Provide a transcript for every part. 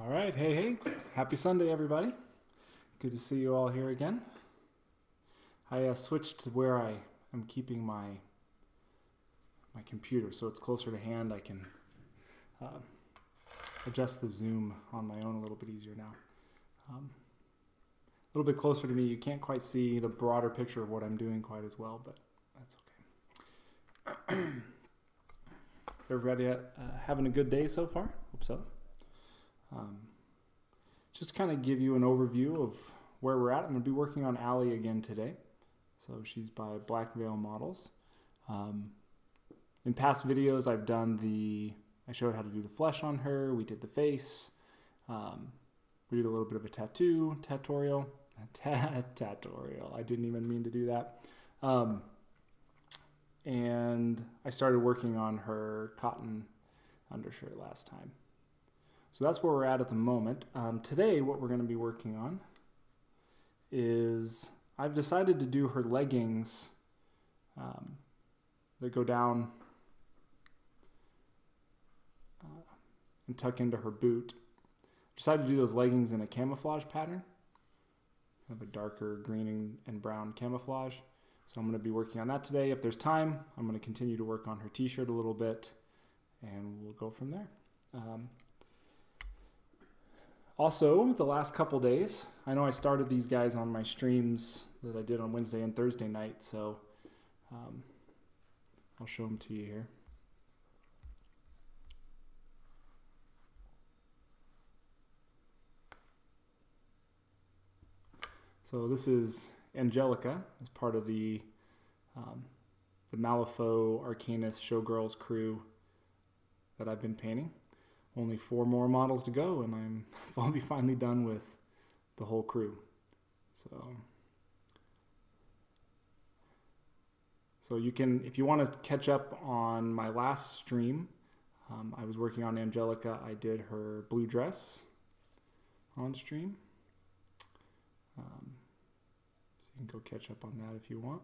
All right, hey, happy Sunday, everybody. Good to see you all here again. I switched to where I am keeping my computer, so it's closer to hand. I can adjust the zoom on my own a little bit easier now. A little bit closer to me, you can't quite see the broader picture of what I'm doing quite as well, but that's okay. Everybody having a good day so far? Hope so. Just to kind of give you an overview of where we're at, I'm going to be working on Allie again today. So she's by Black Veil Models. In past videos, I showed how to do the flesh on her. We did the face. We did a little bit of a tattoo tutorial. Tatorial. I didn't even mean to do that. And I started working on her cotton undershirt last time. So that's where we're at the moment. Today, what we're going to be working on is I've decided to do her leggings that go down and tuck into her boot. Decided to do those leggings in a camouflage pattern, kind of a darker green and brown camouflage. So I'm going to be working on that today. If there's time, I'm going to continue to work on her t-shirt a little bit, and we'll go from there. Also, the last couple days, I know I started these guys on my streams that I did on Wednesday and Thursday night, so I'll show them to you here. So this is Angelica as part of the Malifaux Arcanus Showgirls crew that I've been painting. Only 4 more models to go, and I'll be finally done with the whole crew. So you can, if you want to catch up on my last stream, I was working on Angelica. I did her blue dress on stream. So you can go catch up on that if you want.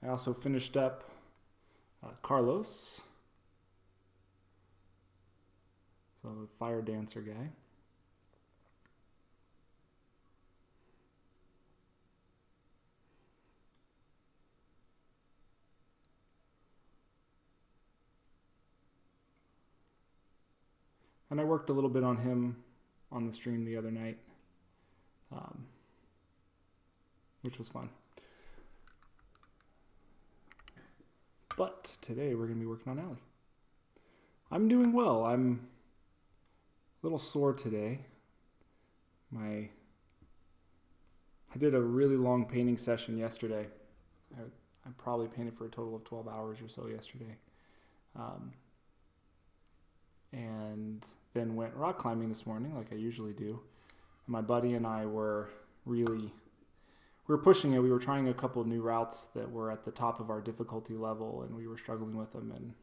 I also finished up Carlos, so the fire dancer guy. And I worked a little bit on him on the stream the other night, which was fun. But today we're going to be working on Allie. I'm doing well. I'm a little sore today. I did a really long painting session yesterday. I probably painted for a total of 12 hours or so yesterday. And then went rock climbing this morning like I usually do. And my buddy and I were pushing it. We were trying a couple of new routes that were at the top of our difficulty level, and we were struggling with them, and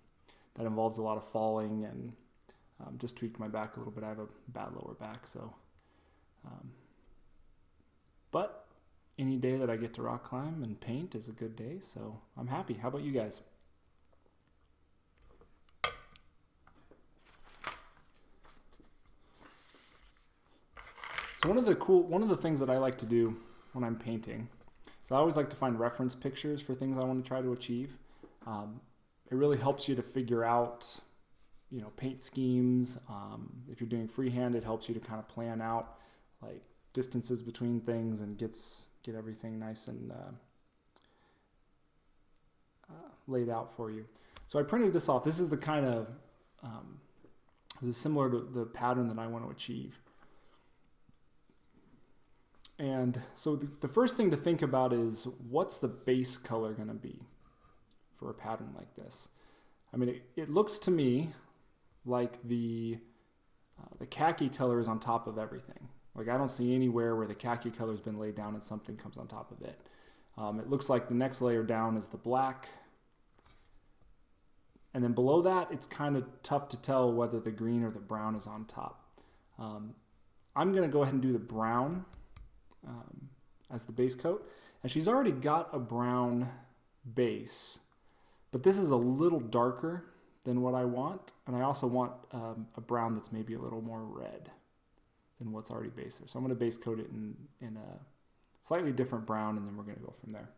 that involves a lot of falling, and just tweaked my back a little bit. I have a bad lower back, so. But any day that I get to rock climb and paint is a good day, so I'm happy. How about you guys? So one of the things that I like to do when I'm painting, so I always like to find reference pictures for things I want to try to achieve. It really helps you to figure out, paint schemes. If you're doing freehand, it helps you to kind of plan out like distances between things and get everything nice and laid out for you. So I printed this off. This is the kind of this is similar to the pattern that I want to achieve. And so the first thing to think about is, what's the base color going to be for a pattern like this? I mean, it looks to me like the khaki color is on top of everything. Like, I don't see anywhere where the khaki color has been laid down and something comes on top of it. It looks like the next layer down is the black. And then below that, it's kind of tough to tell whether the green or the brown is on top. I'm going to go ahead and do the brown as the base coat, and she's already got a brown base, but this is a little darker than what I want, and I also want a brown that's maybe a little more red than what's already base there. So I'm going to base coat it in a slightly different brown, and then we're going to go from there.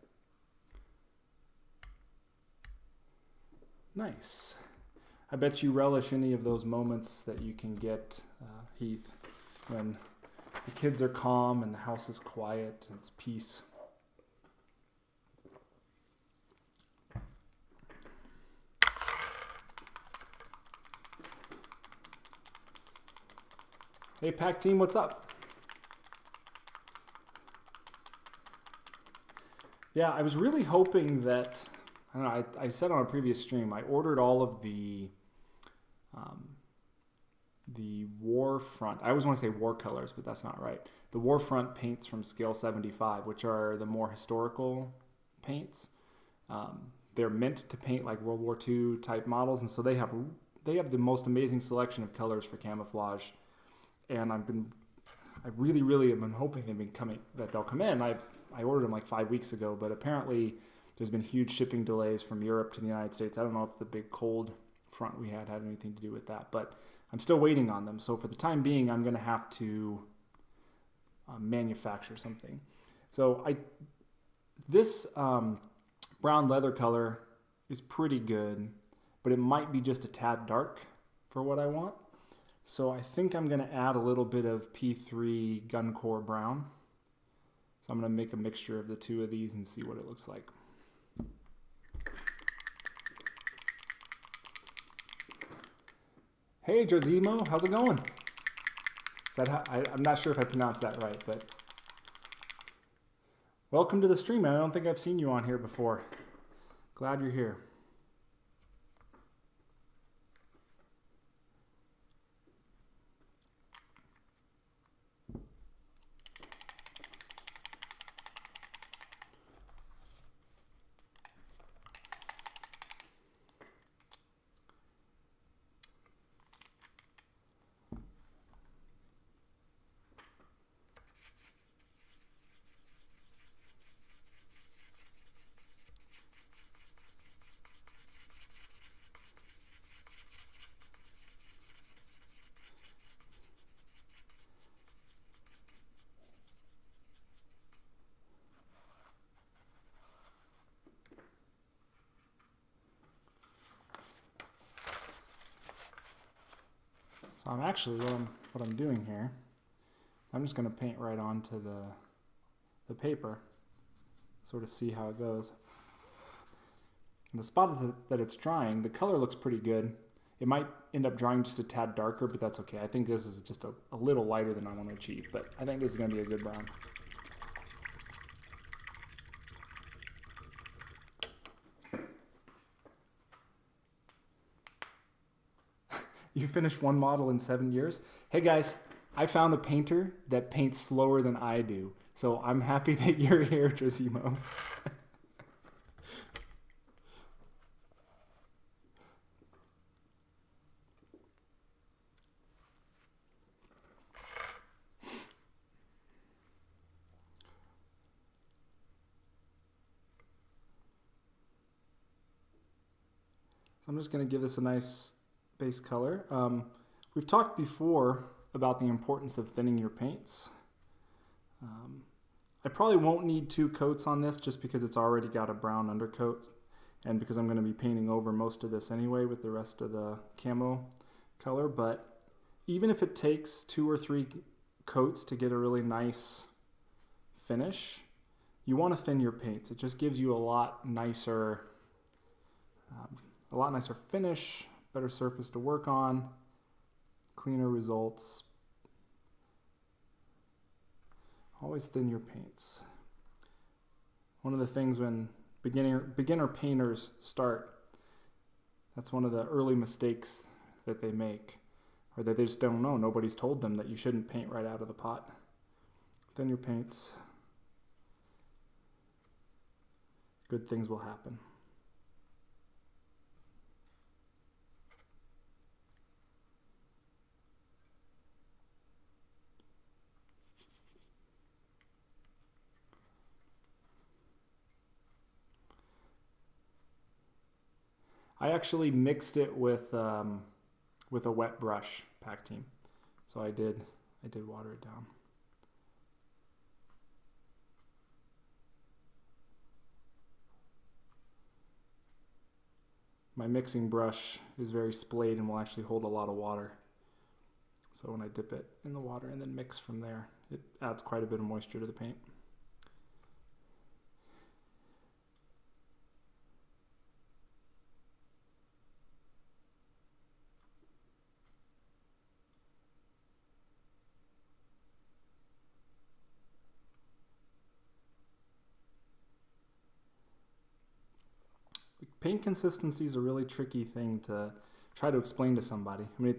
Nice. I bet you relish any of those moments that you can get, Heath, when the kids are calm and the house is quiet and it's peace. Hey, Pack Team, what's up? Yeah, I was really hoping that, I don't know, I said on a previous stream, I ordered all of the war front, I always want to say war colors, but that's not right. The war front paints from Scale 75, which are the more historical paints. They're meant to paint like World War II type models, and so they have the most amazing selection of colors for camouflage. And I really have been hoping that they'll come in. I ordered them like 5 weeks ago, but apparently there's been huge shipping delays from Europe to the United States. I don't know if the big cold front we had anything to do with that, but I'm still waiting on them. So for the time being, I'm going to have to manufacture something. So this brown leather color is pretty good, but it might be just a tad dark for what I want. So I think I'm going to add a little bit of P3 Guncore Brown. So I'm going to make a mixture of the two of these and see what it looks like. Hey, Josimo, how's it going? Is that how, I'm not sure if I pronounced that right, but welcome to the stream, man. I don't think I've seen you on here before. Glad you're here. So I'm actually, what I'm doing here, I'm just going to paint right onto the paper, sort of see how it goes. And the spot that it's drying, the color looks pretty good. It might end up drying just a tad darker, but that's okay. I think this is just a little lighter than I want to achieve, but I think this is going to be a good brown. You finished one model in 7 years? Hey guys, I found a painter that paints slower than I do. So I'm happy that you're here, Trasimo. So I'm just going to give this a nice base color. We've talked before about the importance of thinning your paints. I probably won't need 2 coats on this just because it's already got a brown undercoat and because I'm going to be painting over most of this anyway with the rest of the camo color, but even if it takes 2 or 3 coats to get a really nice finish, you want to thin your paints. It just gives you a lot nicer finish, better surface to work on, cleaner results. Always thin your paints. One of the things when beginner painters start, that's one of the early mistakes that they make, or that they just don't know. Nobody's told them that you shouldn't paint right out of the pot. Thin your paints. Good things will happen. I actually mixed it with a wet brush pack team. So I did water it down. My mixing brush is very splayed and will actually hold a lot of water. So when I dip it in the water and then mix from there, it adds quite a bit of moisture to the paint. Paint consistency is a really tricky thing to try to explain to somebody. I mean,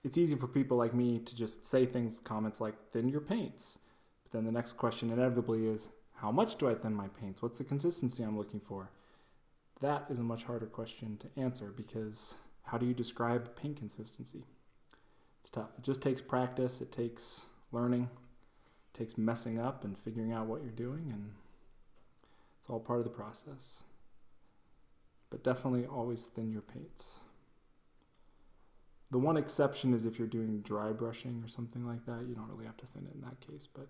it's easy for people like me to just say comments like, thin your paints. But then the next question inevitably is, how much do I thin my paints? What's the consistency I'm looking for? That is a much harder question to answer because how do you describe paint consistency? It's tough. It just takes practice. It takes learning. It takes messing up and figuring out what you're doing, and it's all part of the process. But definitely always thin your paints. The one exception is if you're doing dry brushing or something like that. You don't really have to thin it in that case, but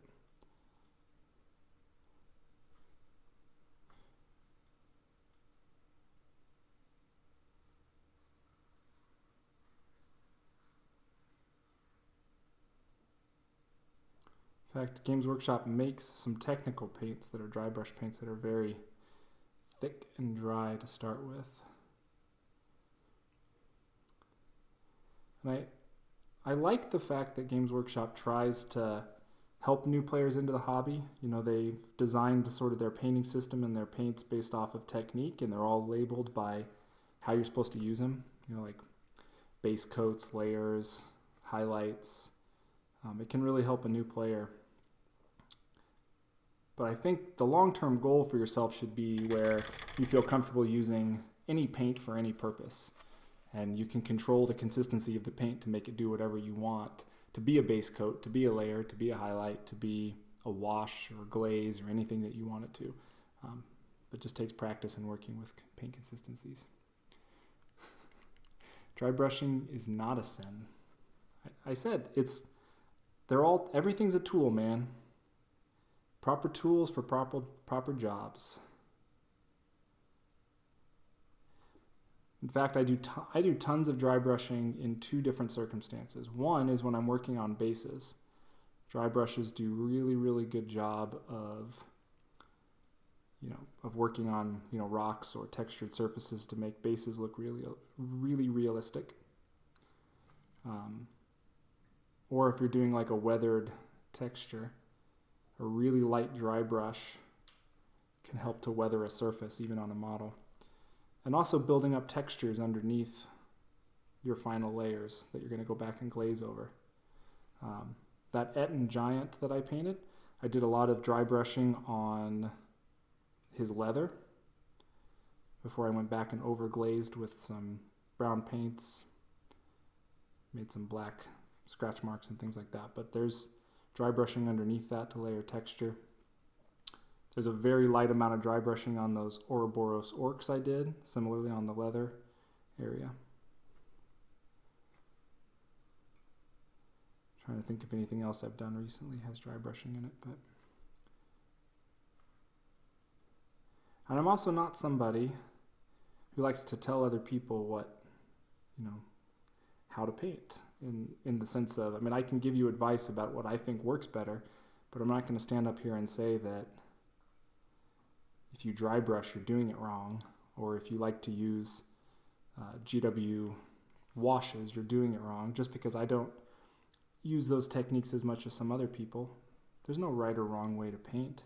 in fact, Games Workshop makes some technical paints that are dry brush paints that are very thick and dry to start with. And I like the fact that Games Workshop tries to help new players into the hobby. You know, they've designed sort of their painting system and their paints based off of technique, and they're all labeled by how you're supposed to use them. You know, like base coats, layers, highlights. It can really help a new player. But I think the long-term goal for yourself should be where you feel comfortable using any paint for any purpose. And you can control the consistency of the paint to make it do whatever you want. To be a base coat, to be a layer, to be a highlight, to be a wash or glaze or anything that you want it to. But it just takes practice and working with paint consistencies. Dry brushing is not a sin. I said, everything's a tool, man. Proper tools for proper jobs. In fact, I do tons of dry brushing in two different circumstances. One is when I'm working on bases. Dry brushes do really, really good job of working on rocks or textured surfaces to make bases look really, really realistic. Or if you're doing like a weathered texture, a really light dry brush can help to weather a surface even on a model. And also building up textures underneath your final layers that you're going to go back and glaze over. That Etten Giant that I painted, I did a lot of dry brushing on his leather before I went back and overglazed with some brown paints, made some black scratch marks and things like that. But there's dry brushing underneath that to layer texture. There's a very light amount of dry brushing on those Ouroboros orcs I did, similarly on the leather area. Trying to think if anything else I've done recently has dry brushing in it, and I'm also not somebody who likes to tell other people how to paint in the sense of, I can give you advice about what I think works better, but I'm not going to stand up here and say that if you dry brush, you're doing it wrong, or if you like to use GW washes, you're doing it wrong, just because I don't use those techniques as much as some other people. There's no right or wrong way to paint.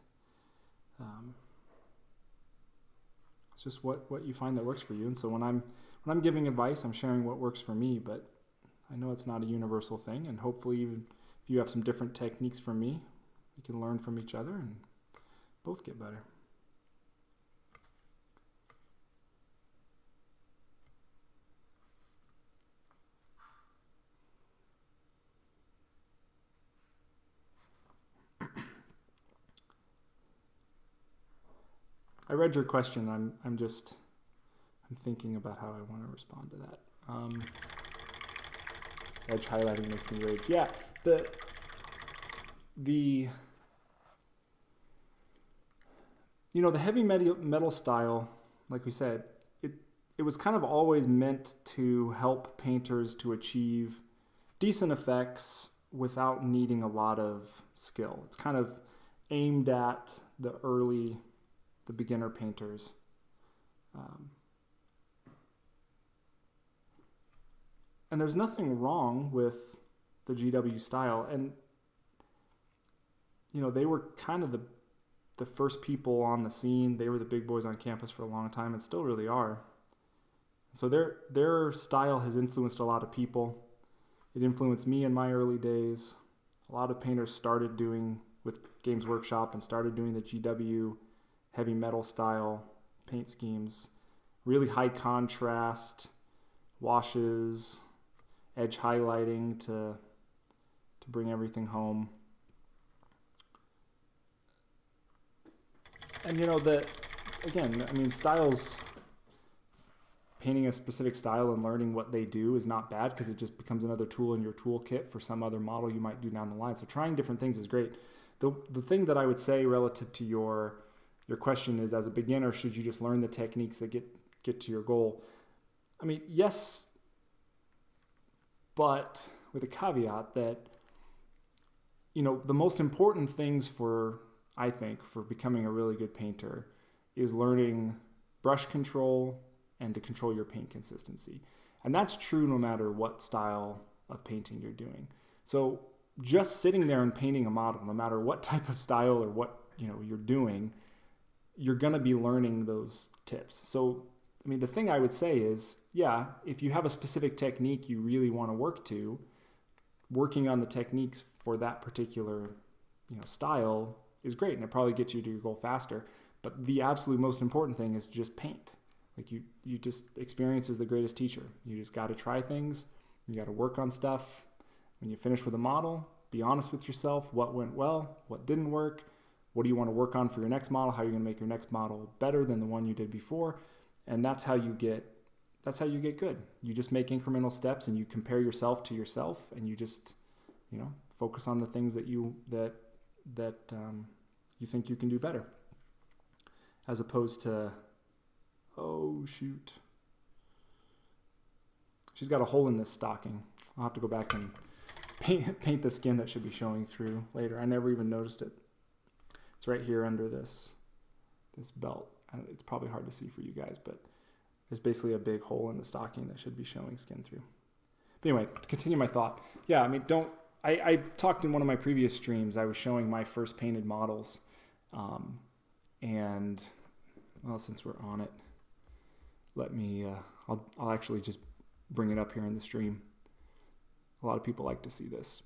It's just what you find that works for you. And so when I'm giving advice, I'm sharing what works for me, but I know it's not a universal thing, and hopefully even if you have some different techniques from me, we can learn from each other and both get better. I read your question. I'm I'm thinking about how I want to respond to that. Edge highlighting makes me rage. Yeah, the the heavy metal style, like we said, it was kind of always meant to help painters to achieve decent effects without needing a lot of skill. It's kind of aimed at the beginner painters. And there's nothing wrong with the GW style. And, they were kind of the first people on the scene. They were the big boys on campus for a long time and still really are. So their style has influenced a lot of people. It influenced me in my early days. A lot of painters started doing with Games Workshop and started doing the GW heavy metal style paint schemes. Really high contrast, washes, edge highlighting to bring everything home. And styles, painting a specific style and learning what they do is not bad because it just becomes another tool in your toolkit for some other model you might do down the line. So trying different things is great. The thing that I would say relative to your question is, as a beginner, should you just learn the techniques that get to your goal? I mean, yes, but with a caveat that, the most important things I think, for becoming a really good painter is learning brush control and to control your paint consistency. And that's true no matter what style of painting you're doing. So just sitting there and painting a model, no matter what type of style or what you're doing, you're going to be learning those tips. So, the thing I would say is, yeah, if you have a specific technique you really want to work to, working on the techniques for that particular style is great, and it probably gets you to your goal faster. But the absolute most important thing is just paint. Like you just, experience is the greatest teacher. You just got to try things. You got to work on stuff. When you finish with a model, be honest with yourself. What went well? What didn't work? What do you want to work on for your next model? How are you going to make your next model better than the one you did before? And that's how you get good. You just make incremental steps and you compare yourself to yourself, and you just, focus on the things that you think you can do better, as opposed to, oh shoot, she's got a hole in this stocking. I'll have to go back and paint the skin that should be showing through later. I never even noticed it. It's right here under this belt. It's probably hard to see for you guys, but there's basically a big hole in the stocking that should be showing skin through. But anyway, to continue my thought. Yeah, I talked in one of my previous streams, I was showing my first painted models. And, well, since we're on it, let me, I'll actually just bring it up here in the stream. A lot of people like to see this.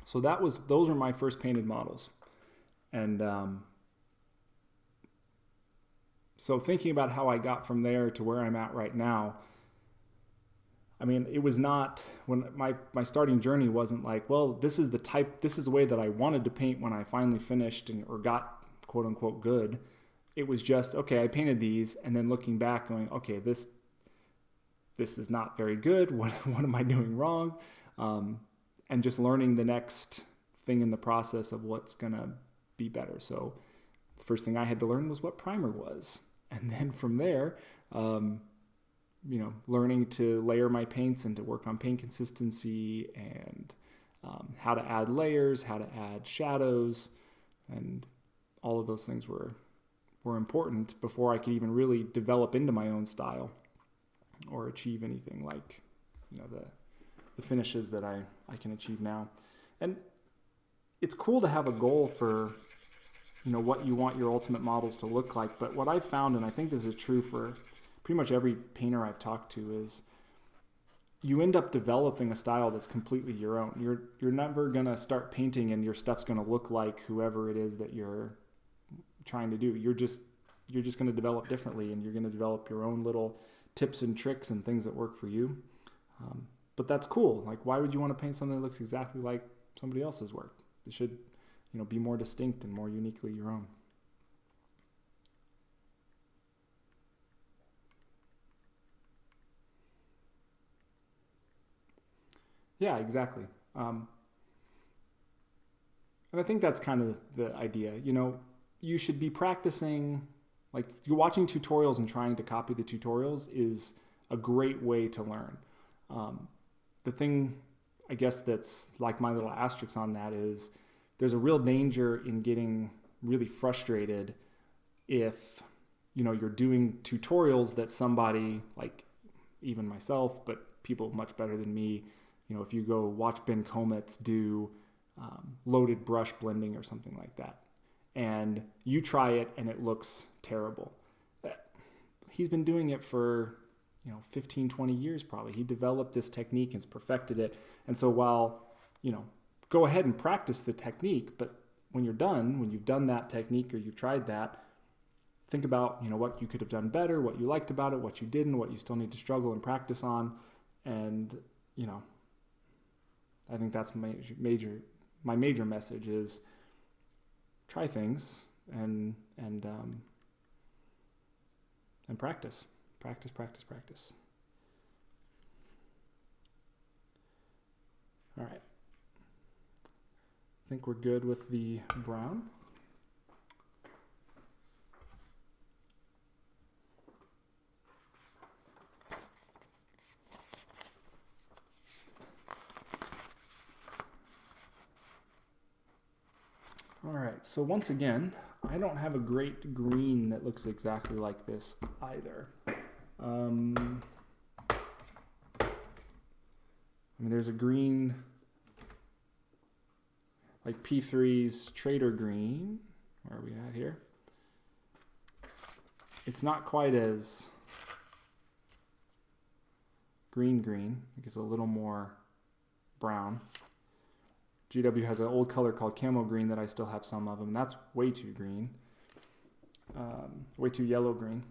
So those were my first painted models. And so thinking about how I got from there to where I'm at right now, it was not, when my starting journey wasn't like, well, this is the way that I wanted to paint when I finally finished or got quote unquote good. It was just, okay, I painted these, and then looking back going, okay, this is not very good. What am I doing wrong? And just learning the next thing in the process of what's going to be better. So the first thing I had to learn was what primer was. And then from there, learning to layer my paints and to work on paint consistency and how to add layers, how to add shadows, and all of those things were important before I could even really develop into my own style or achieve anything like, the finishes that I can achieve now. And it's cool to have a goal for, what you want your ultimate models to look like. But what I've found, and I think this is true for pretty much every painter I've talked to, is you end up developing a style that's completely your own. You're never going to start painting and your stuff's going to look like whoever it is that you're trying to do. You're just going to develop differently, and you're going to develop your own little tips and tricks and things that work for you. But that's cool. Like, why would you want to paint something that looks exactly like somebody else's work? It should, be more distinct and more uniquely your own. Yeah, exactly. And I think that's kind of the idea. You should be practicing, like you're watching tutorials and trying to copy the tutorials is a great way to learn. The thing, I guess, that's like my little asterisk on that is there's a real danger in getting really frustrated if, you're doing tutorials that somebody, like even myself, but people much better than me, if you go watch Ben Cometz do loaded brush blending or something like that, and you try it and it looks terrible. He's been doing it for 15, 20 years probably. He developed this technique and has perfected it. And so while, go ahead and practice the technique, but when you're done, when you've done that technique or you've tried that, think about, what you could have done better, what you liked about it, what you didn't, what you still need to struggle and practice on. And, I think that's my major message is try things and practice. Practice. All right. I think we're good with the brown. All right, so once again, I don't have a great green that looks exactly like this either. There's a green, like P3's Trader Green. Where are we at here? It's not quite as green. I think it's a little more brown. GW has an old color called camo green that I still have some of them. That's way too green, way too yellow green.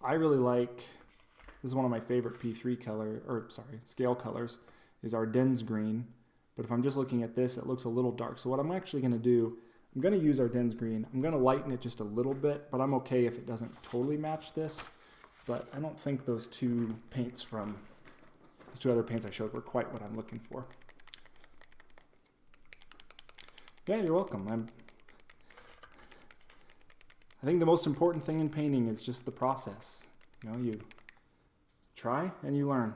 I really like, this is one of my favorite P3 scale colors, is Ardennes green. But if I'm just looking at this, it looks a little dark. So what I'm actually going to do, I'm going to use Ardennes green. I'm going to lighten it just a little bit, but I'm okay if it doesn't totally match this. But I don't think those two other paints I showed were quite what I'm looking for. Yeah, you're welcome. I think the most important thing in painting is just the process. You try and you learn.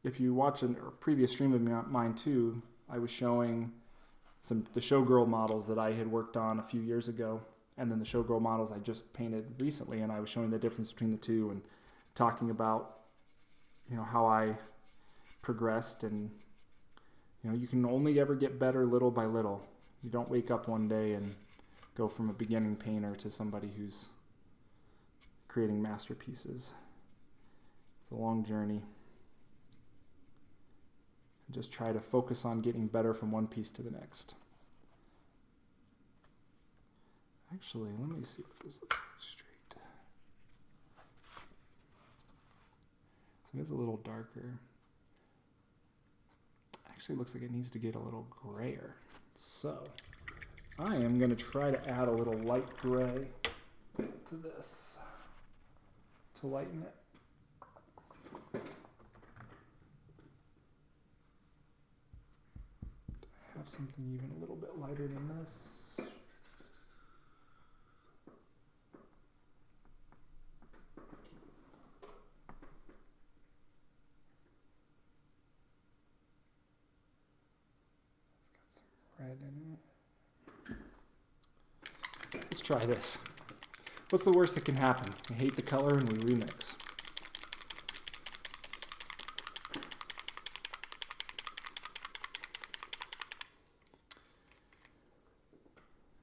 If you watch a previous stream of mine too, I was showing the showgirl models that I had worked on a few years ago, and then the showgirl models I just painted recently, and I was showing the difference between the two and talking about how I progressed. And you can only ever get better little by little. You don't wake up one day and go from a beginning painter to somebody who's creating masterpieces. It's a long journey. Just try to focus on getting better from one piece to the next. Actually, let me see what this looks like straight. So it is a little darker. Actually, looks like it needs to get a little grayer. So I am going to try to add a little light gray to this to lighten it. Do I have something even a little bit lighter than this? Red in it. Let's try this. What's the worst that can happen? We hate the color and we remix.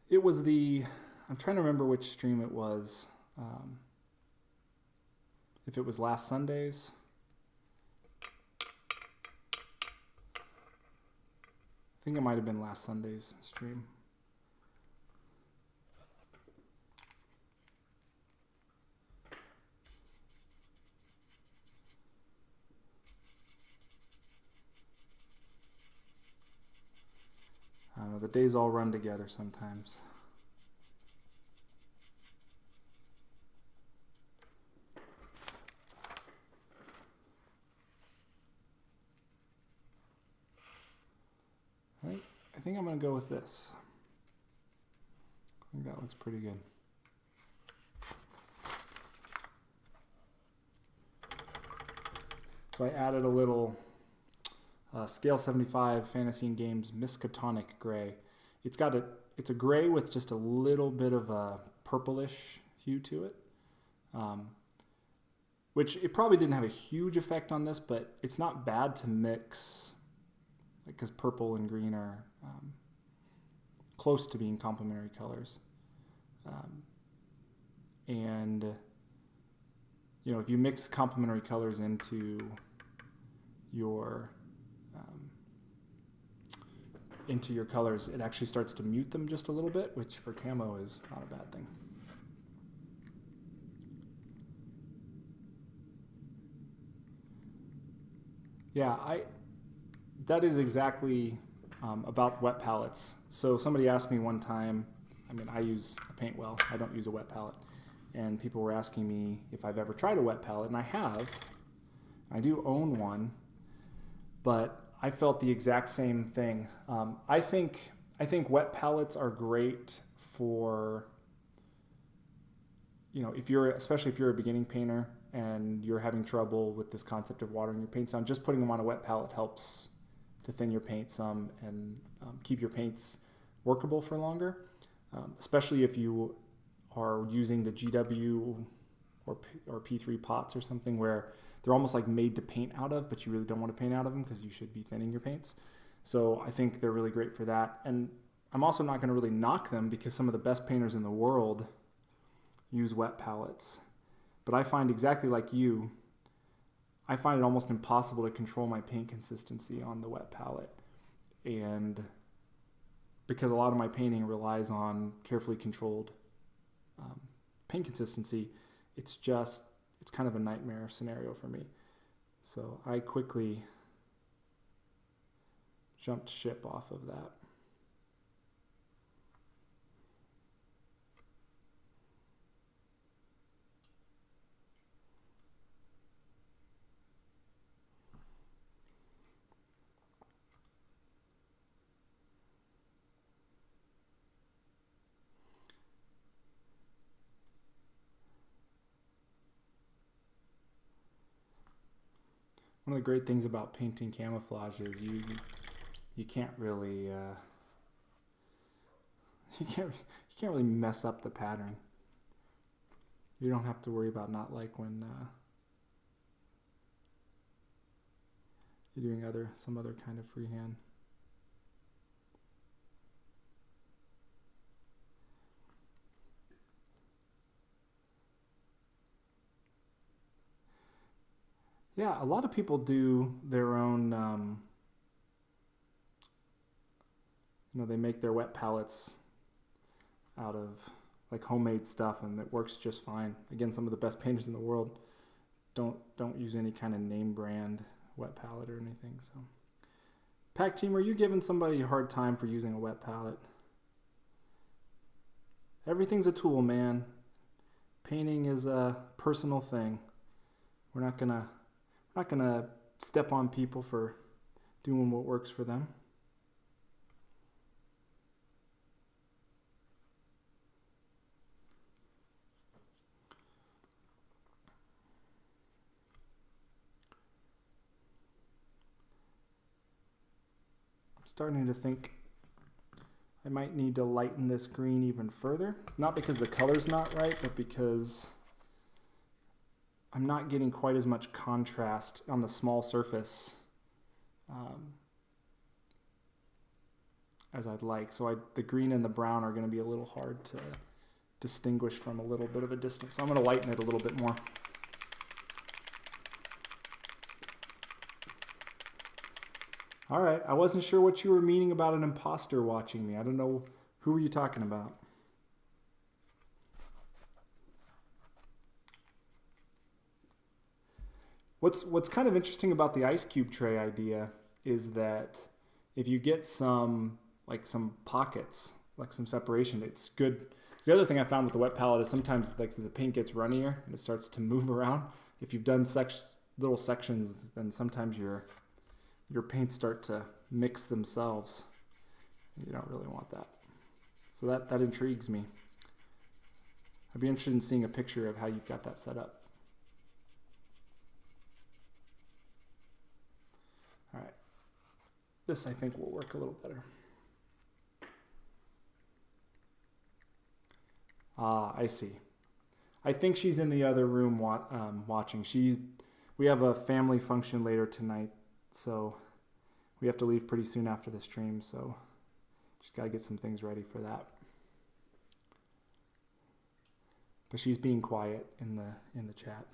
It was I'm trying to remember which stream it was. If it was last Sunday's. I think it might have been last Sunday's stream. the days all run together sometimes. I think I'm going to go with this. I think that looks pretty good. So I added a little Scale 75 Fantasy and Games Miskatonic Gray. It's a gray with just a little bit of a purplish hue to it, which it probably didn't have a huge effect on this, but it's not bad to mix, because purple and green are close to being complementary colors. And if you mix complementary colors into your colors, it actually starts to mute them just a little bit, which for camo is not a bad thing. Yeah, that is exactly about wet palettes. So somebody asked me one time, I use a paint well, I don't use a wet palette. And people were asking me if I've ever tried a wet palette, and I have. I do own one, but I felt the exact same thing. I think wet palettes are great for, especially if you're a beginning painter and you're having trouble with this concept of watering your paints down. Just putting them on a wet palette helps to thin your paint some and keep your paints workable for longer, especially if you are using the GW or P3 pots or something where they're almost like made to paint out of, but you really don't want to paint out of them because you should be thinning your paints. So I think they're really great for that. And I'm also not going to really knock them because some of the best painters in the world use wet palettes. But I find exactly like you, I find it almost impossible to control my paint consistency on the wet palette. And because a lot of my painting relies on carefully controlled paint consistency, it's kind of a nightmare scenario for me. So I quickly jumped ship off of that. One of the great things about painting camouflage is you can't really you can't really mess up the pattern. You don't have to worry about not like when you're doing some other kind of freehand. Yeah, a lot of people do their own, they make their wet palettes out of like homemade stuff, and it works just fine. Again, some of the best painters in the world don't use any kind of name brand wet palette or anything. So, Pack Team, are you giving somebody a hard time for using a wet palette? Everything's a tool, man. Painting is a personal thing. We're not gonna step on people for doing what works for them. I'm starting to think I might need to lighten this green even further. Not because the color's not right, but because I'm not getting quite as much contrast on the small surface as I'd like. So the green and the brown are going to be a little hard to distinguish from a little bit of a distance. So I'm going to lighten it a little bit more. All right, I wasn't sure what you were meaning about an imposter watching me. I don't know, who were you talking about? What's kind of interesting about the ice cube tray idea is that if you get some like some pockets, like some separation. It's good. The other thing I found with the wet palette is sometimes like the paint gets runnier and it starts to move around. If you've done little sections, then sometimes your paints start to mix themselves. You don't really want that. So that intrigues me. I'd be interested in seeing a picture of how you've got that set up. All right. This I think will work a little better. Ah, I see. I think she's in the other room watching. We have a family function later tonight, so we have to leave pretty soon after the stream, so just got to get some things ready for that. But she's being quiet in the chat.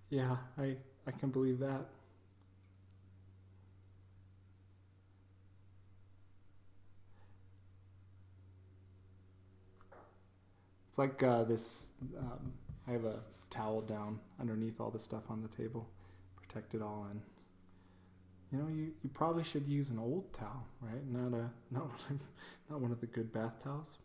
Yeah, I can believe that. It's like this, I have a towel down underneath all the stuff on the table, protect it all, and you probably should use an old towel, right? Not one of the good bath towels.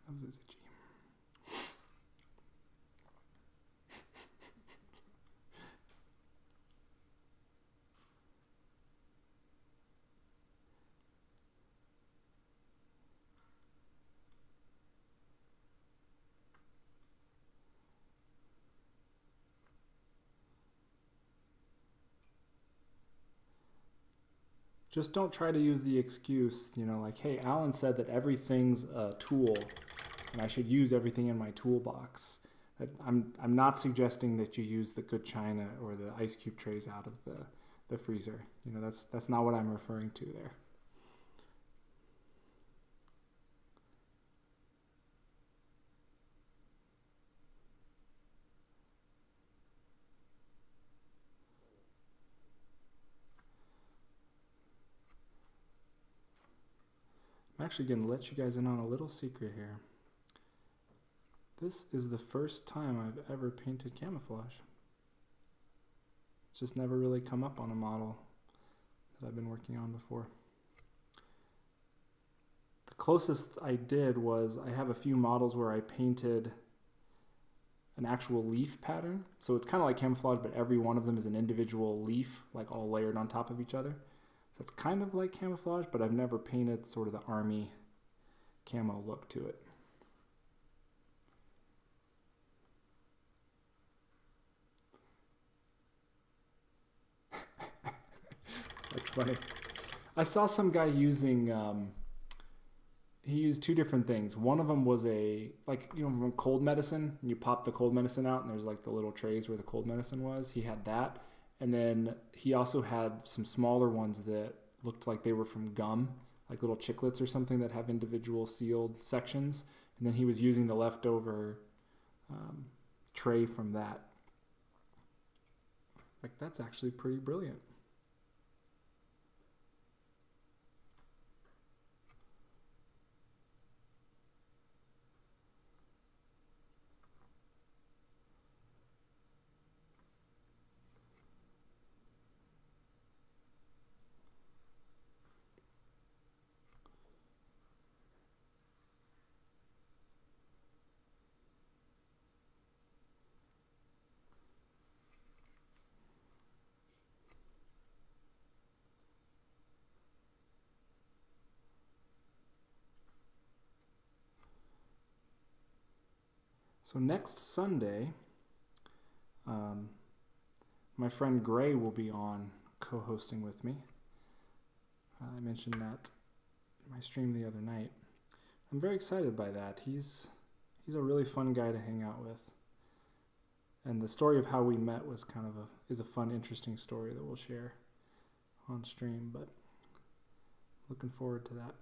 That was itchy. Just don't try to use the excuse, like, hey, Alan said that everything's a tool and I should use everything in my toolbox. I'm not suggesting that you use the good china or the ice cube trays out of the freezer. That's not what I'm referring to there. I'm actually going to let you guys in on a little secret here. This is the first time I've ever painted camouflage. It's just never really come up on a model that I've been working on before. The closest I did was I have a few models where I painted an actual leaf pattern. So it's kind of like camouflage, but every one of them is an individual leaf, like all layered on top of each other. So it's kind of like camouflage, but I've never painted sort of the army camo look to it. That's funny. I saw some guy using, he used two different things. One of them was from cold medicine. You pop the cold medicine out and there's like the little trays where the cold medicine was. He had that. And then he also had some smaller ones that looked like they were from gum, like little chiclets or something that have individual sealed sections. And then he was using the leftover tray from that. Like, that's actually pretty brilliant. So next Sunday, my friend Gray will be on co-hosting with me. I mentioned that in my stream the other night. I'm very excited by that. He's a really fun guy to hang out with. And the story of how we met was is a fun, interesting story that we'll share on stream, but looking forward to that.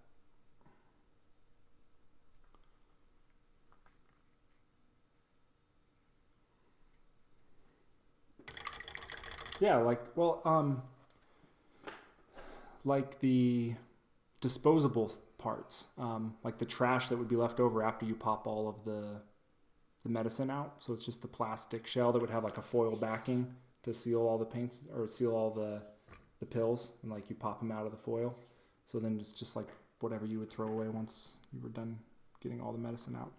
Yeah, like the disposable parts, like the trash that would be left over after you pop all of the medicine out. So it's just the plastic shell that would have like a foil backing to seal all the paints or seal all the pills, and like you pop them out of the foil. So then it's just like whatever you would throw away once you were done getting all the medicine out.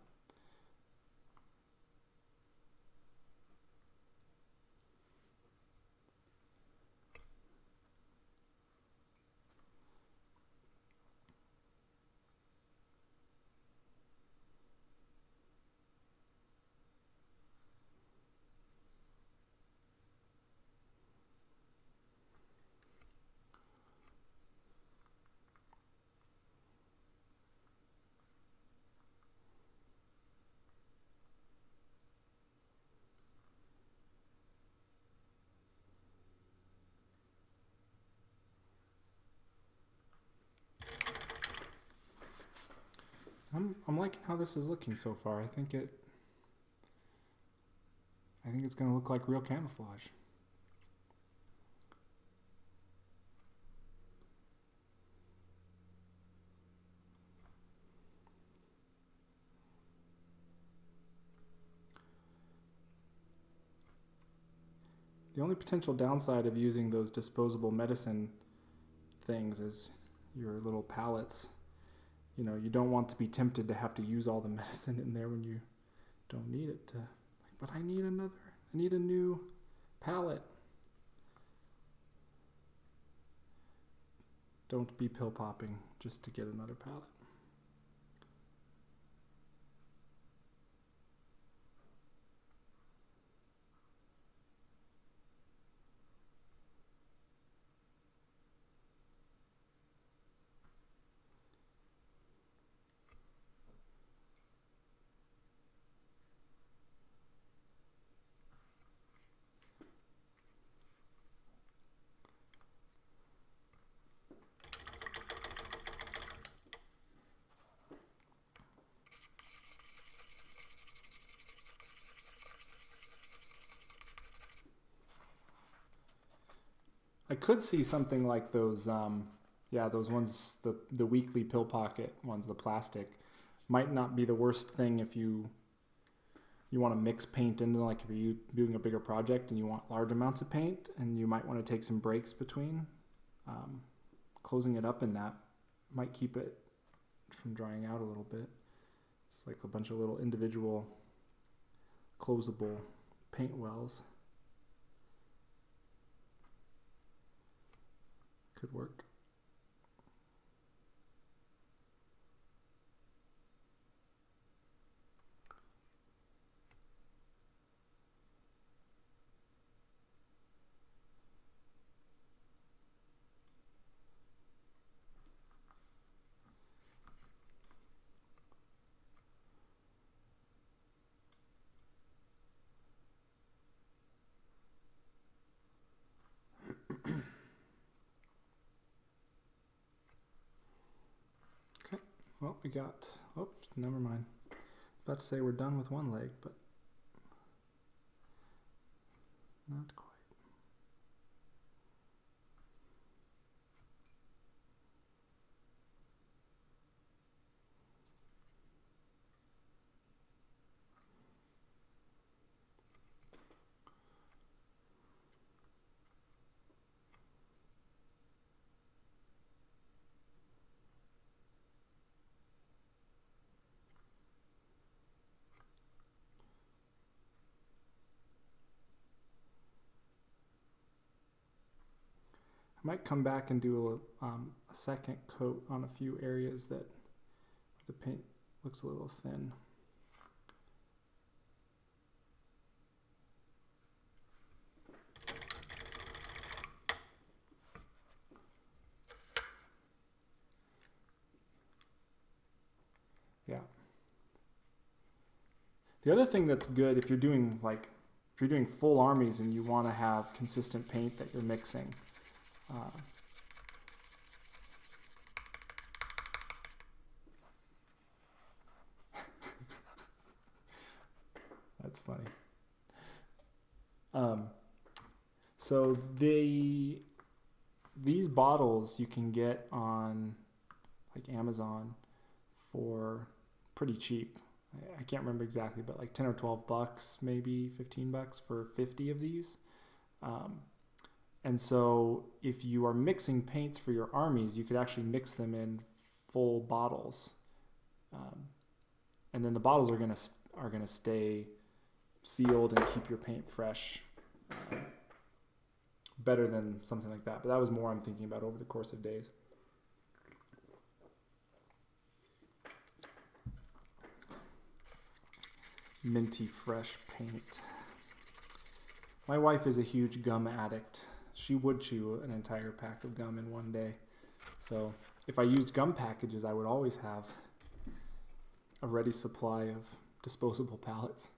I'm liking how this is looking so far. I think it's going to look like real camouflage. The only potential downside of using those disposable medicine things is your little pallets. You know, you don't want to be tempted to have to use all the medicine in there when you don't need it to. But I need a new pallet. Don't be pill popping just to get another pallet. I could see something like those, those ones, the weekly pill pocket ones, the plastic, might not be the worst thing if you want to mix paint into, like if you're doing a bigger project and you want large amounts of paint and you might want to take some breaks between. Closing it up in that might keep it from drying out a little bit. It's like a bunch of little individual closable paint wells. Could work. Well, we got, never mind. I was about to say we're done with one leg, but Not quite. I might come back and do a second coat on a few areas that the paint looks a little thin. Yeah. The other thing that's good if you're doing full armies and you want to have consistent paint that you're mixing. That's funny. So these bottles you can get on like Amazon for pretty cheap. I can't remember exactly, but like 10 or 12 bucks, maybe 15 bucks for 50 of these. And so if you are mixing paints for your armies, you could actually mix them in full bottles. And then the bottles are gonna stay sealed and keep your paint fresh better than something like that. But that was more I'm thinking about over the course of days. Minty fresh paint. My wife is a huge gum addict. She would chew an entire pack of gum in one day. So if I used gum packages, I would always have a ready supply of disposable palettes.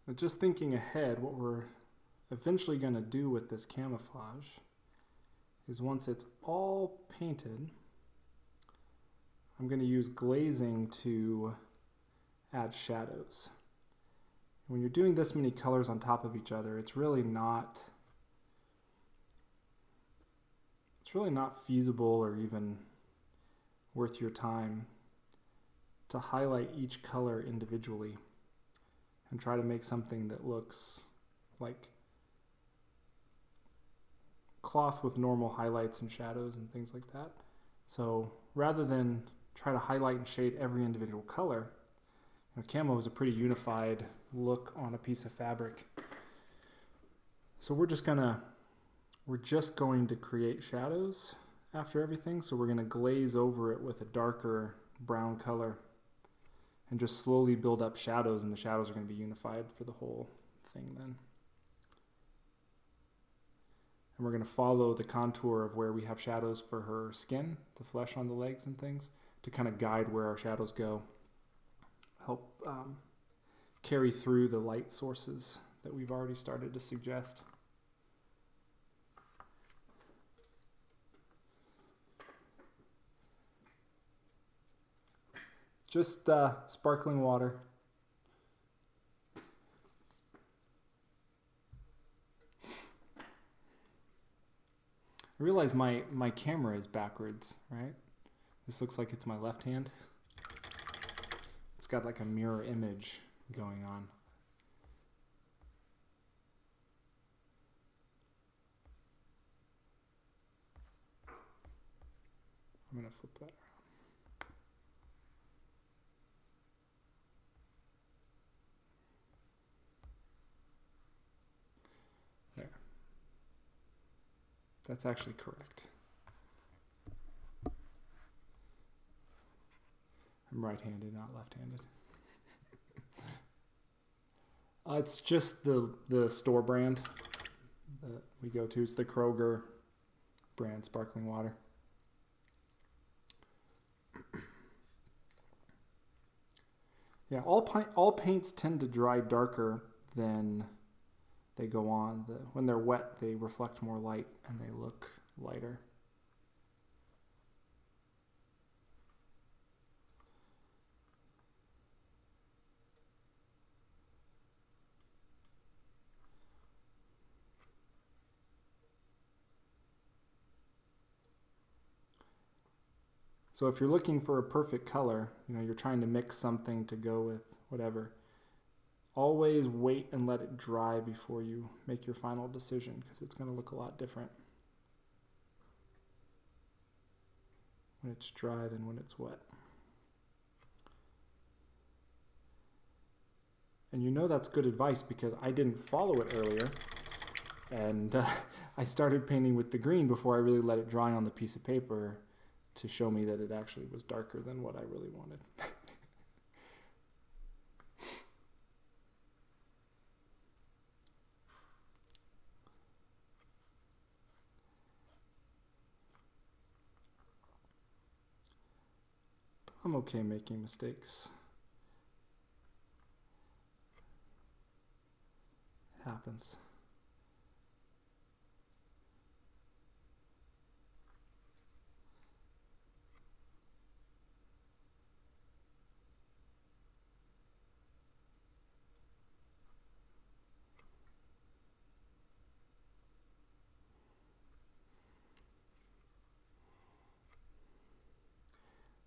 But just thinking ahead, what we're eventually going to do with this camouflage is once it's all painted, I'm going to use glazing to add shadows. When you're doing this many colors on top of each other, it's really not feasible or even worth your time to highlight each color individually and try to make something that looks like cloth with normal highlights and shadows and things like that. So rather than try to highlight and shade every individual color, camo is a pretty unified look on a piece of fabric. So we're just going to create shadows after everything. So we're going to glaze over it with a darker brown color and just slowly build up shadows, and the shadows are going to be unified for the whole thing then. And we're going to follow the contour of where we have shadows for her skin, the flesh on the legs and things, to kind of guide where our shadows go. Help carry through the light sources that we've already started to suggest. Just sparkling water. I realize my camera is backwards, right? This looks like it's my left hand. It's got like a mirror image going on. I'm going to flip that around. There. That's actually correct. I'm right-handed, not left-handed. It's just the store brand that we go to. It's the Kroger brand sparkling water. Yeah, all paints tend to dry darker than they go on. When they're wet, they reflect more light and they look lighter. So if you're looking for a perfect color, you're trying to mix something to go with whatever, always wait and let it dry before you make your final decision, because it's going to look a lot different when it's dry than when it's wet. And that's good advice, because I didn't follow it earlier, and I started painting with the green before I really let it dry on the piece of paper to show me that it actually was darker than what I really wanted. But I'm okay making mistakes. It happens.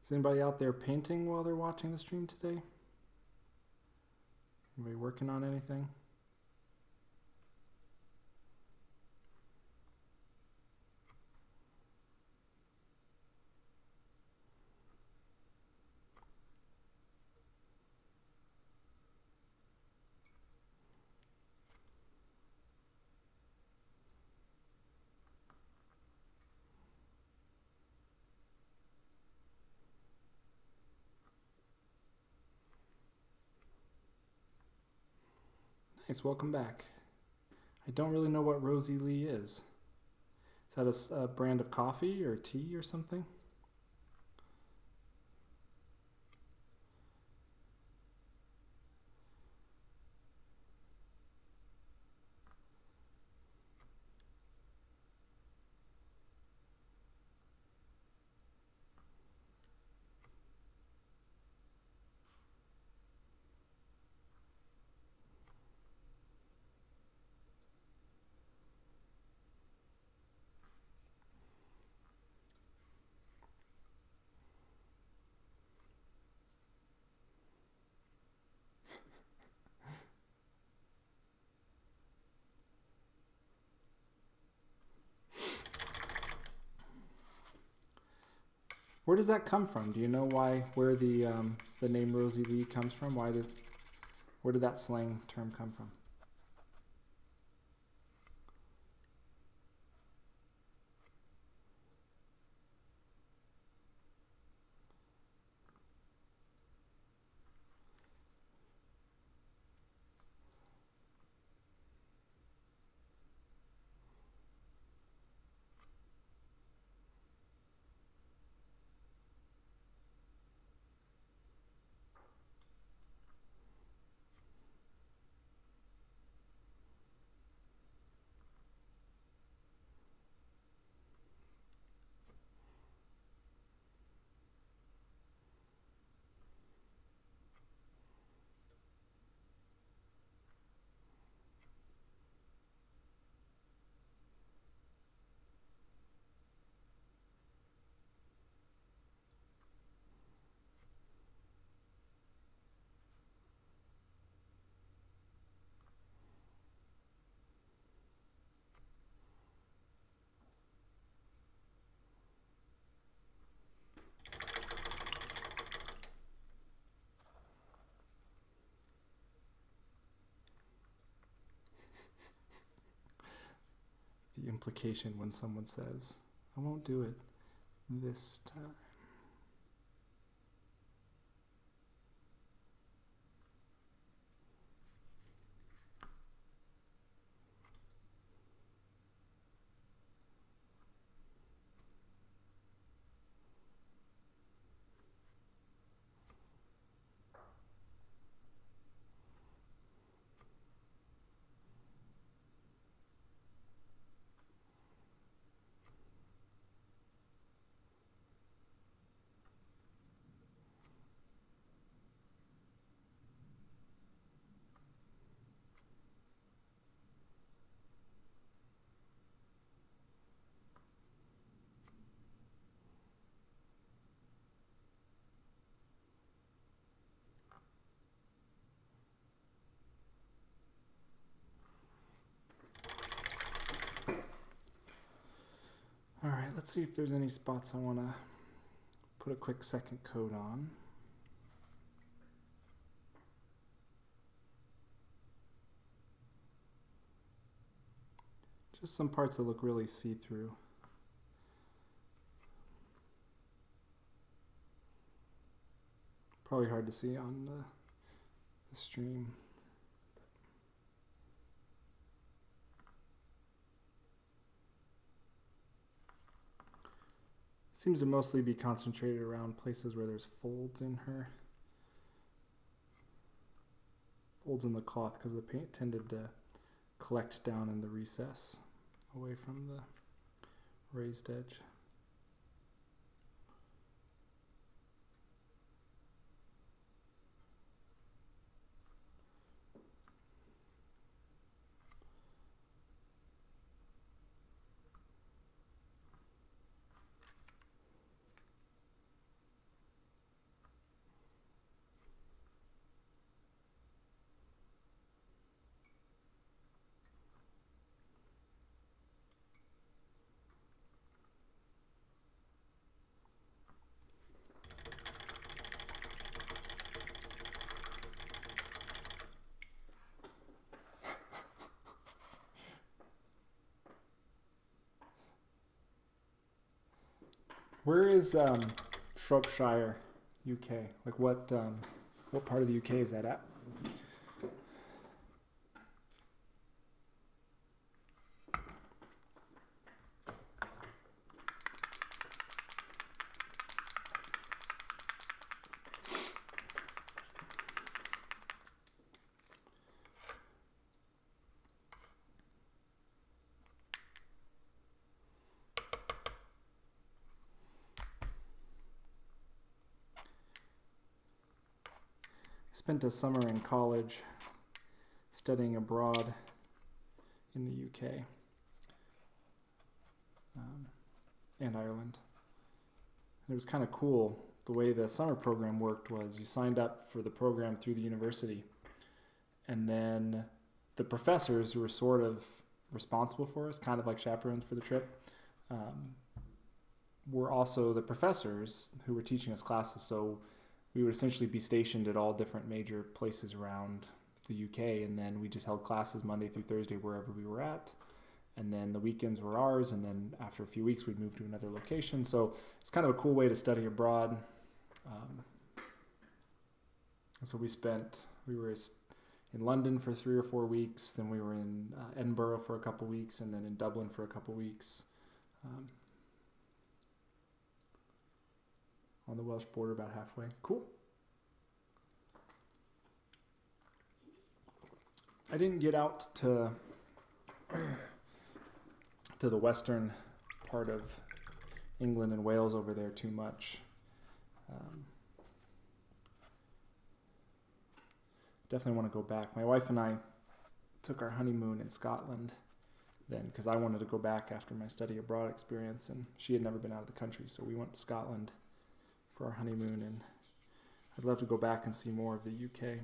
Is anybody out there painting while they're watching the stream today? Anybody working on anything? Nice, welcome back. I don't really know what Rosie Lee is. Is that a brand of coffee or tea or something? Where does that come from? Do you know where the name Rosie Lee comes from? Where did that slang term come from? The implication when someone says, I won't do it this time. let's see if there's any spots I want to put a quick second coat on. Just some parts that look really see-through. Probably hard to see on the stream. Seems to mostly be concentrated around places where there's folds in her. Folds in the cloth because the paint tended to collect down in the recess away from the raised edge. Where is Shropshire, UK? Like what part of the UK is that at? Spent a summer in college studying abroad in the UK and Ireland. And it was kind of cool. The way the summer program worked was you signed up for the program through the university, and then the professors who were sort of responsible for us, kind of like chaperones for the trip, were also the professors who were teaching us classes. So we would essentially be stationed at all different major places around the UK, and then we just held classes Monday through Thursday wherever we were at, and then the weekends were ours, and then after a few weeks we'd move to another location. So it's kind of a cool way to study abroad. So we were in London for 3 or 4 weeks, then we were in Edinburgh for a couple weeks, and then in Dublin for a couple weeks. On the Welsh border, about halfway. Cool. I didn't get out to the western part of England and Wales over there too much. Definitely want to go back. My wife and I took our honeymoon in Scotland then, because I wanted to go back after my study abroad experience, and she had never been out of the country, so we went to Scotland for our honeymoon, and I'd love to go back and see more of the UK.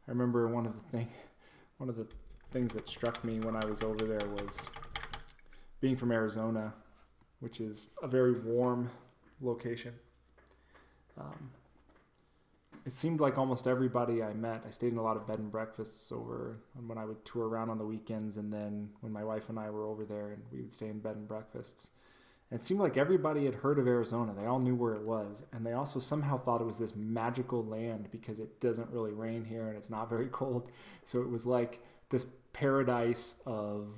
I remember one of the things that struck me when I was over there was being from Arizona, which is a very warm location. It seemed like almost everybody I met, I stayed in a lot of bed and breakfasts over when I would tour around on the weekends, and then when my wife and I were over there, and we would stay in bed and breakfasts. And it seemed like everybody had heard of Arizona. They all knew where it was, and they also somehow thought it was this magical land because it doesn't really rain here and it's not very cold. So it was like this paradise of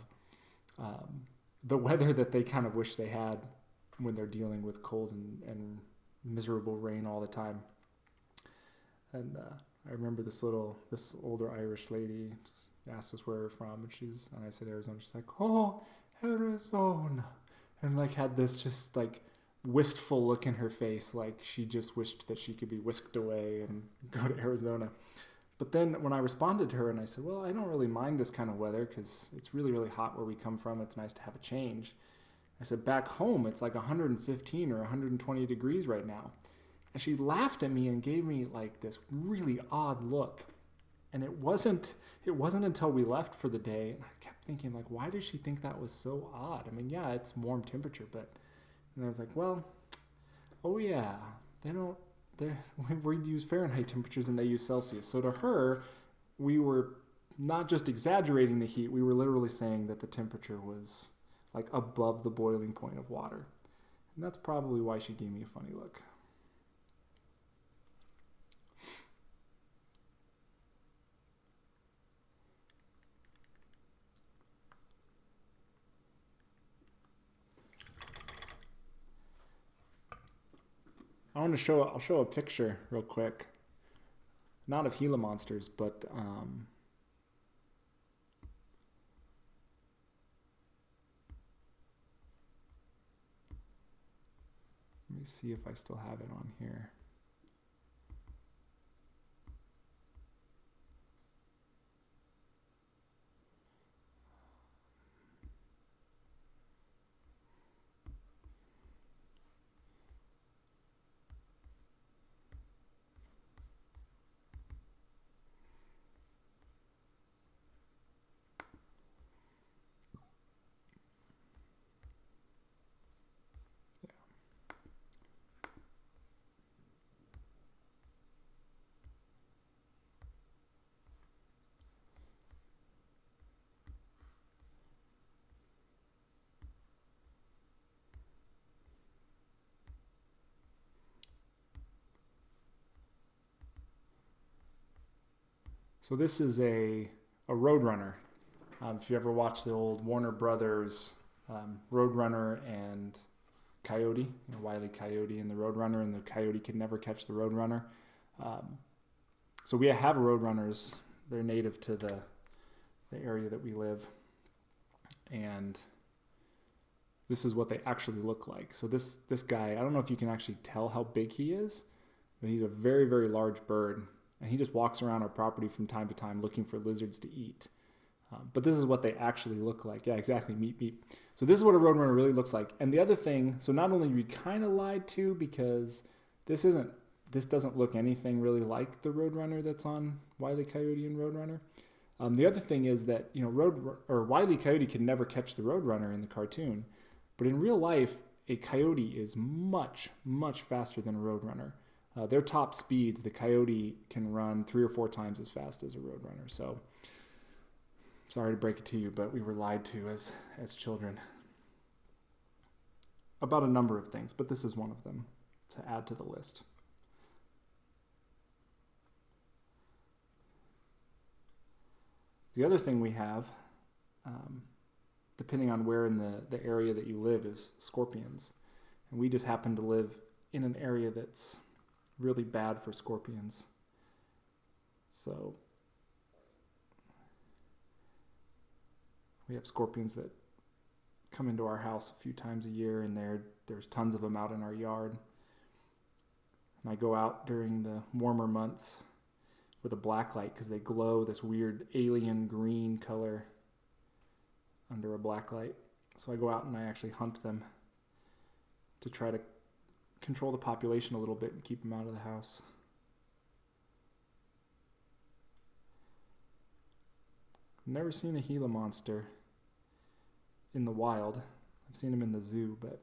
the weather that they kind of wish they had when they're dealing with cold and miserable rain all the time. And I remember this older Irish lady just asked us where we're from, and I said Arizona. She's like, "Oh, Arizona," and like had this just like wistful look in her face, like she just wished that she could be whisked away and go to Arizona. But then when I responded to her and I said, "Well, I don't really mind this kind of weather because it's really, really hot where we come from. It's nice to have a change." I said, "Back home, it's like 115 or 120 degrees right now." And she laughed at me and gave me like this really odd look. And it wasn't until we left for the day, and I kept thinking, like, why does she think that was so odd? I mean, yeah, it's warm temperature, but, and I was like, well, oh yeah, we use Fahrenheit temperatures and they use Celsius. So to her, we were not just exaggerating the heat, we were literally saying that the temperature was like above the boiling point of water. And that's probably why she gave me a funny look. I'll show a picture real quick. Not of Gila monsters, but let me see if I still have it on here. So this is a Roadrunner. If you ever watched the old Warner Brothers Roadrunner and Coyote, Wile E. Coyote and the Roadrunner, and the Coyote could never catch the Roadrunner. So we have Roadrunners. They're native to the area that we live. And this is what they actually look like. So this guy, I don't know if you can actually tell how big he is, but he's a very, very large bird. And he just walks around our property from time to time looking for lizards to eat. But this is what they actually look like. Yeah, exactly. Meep, meep. So this is what a Roadrunner really looks like. And the other thing, so not only we kind of lied to, because this doesn't look anything really like the Roadrunner that's on Wile E. Coyote and Roadrunner. The other thing is that Wile E. Coyote can never catch the Roadrunner in the cartoon, but in real life, a coyote is much, much faster than a Roadrunner. Their top speeds, the coyote can run 3 or 4 times as fast as a Roadrunner. So, sorry to break it to you, but we were lied to as children about a number of things, but this is one of them to add to the list. The other thing we have, depending on where in the area that you live, is scorpions. And we just happen to live in an area that's really bad for scorpions. So we have scorpions that come into our house a few times a year, and there's tons of them out in our yard. And I go out during the warmer months with a black light because they glow this weird alien green color under a black light. So I go out and I actually hunt them to try to control the population a little bit and keep them out of the house. I've never seen a Gila monster in the wild. I've seen them in the zoo, but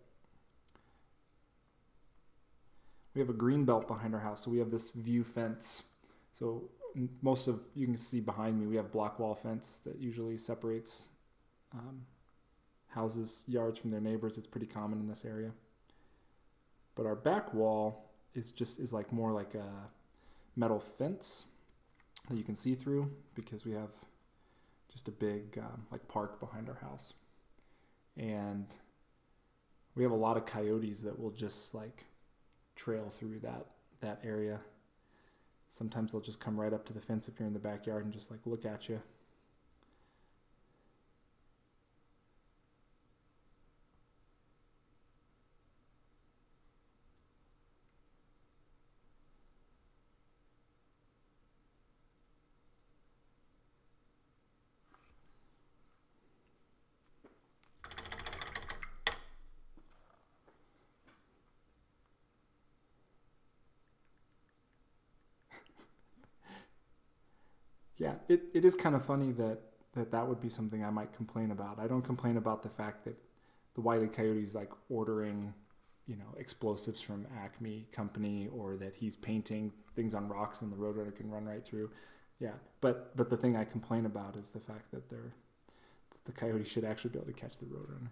we have a green belt behind our house, so we have this view fence. So you can see behind me, we have block wall fence that usually separates houses, yards from their neighbors. It's pretty common in this area. But our back wall is like more like a metal fence that you can see through, because we have just a big like park behind our house. And we have a lot of coyotes that will just like trail through that area. Sometimes they'll just come right up to the fence if you're in the backyard and just like look at you. Yeah, it is kind of funny that would be something I might complain about. I don't complain about the fact that the Wile E. Coyote's like ordering, explosives from Acme Company, or that he's painting things on rocks and the Roadrunner can run right through. Yeah, but the thing I complain about is the fact that the Coyote should actually be able to catch the Roadrunner.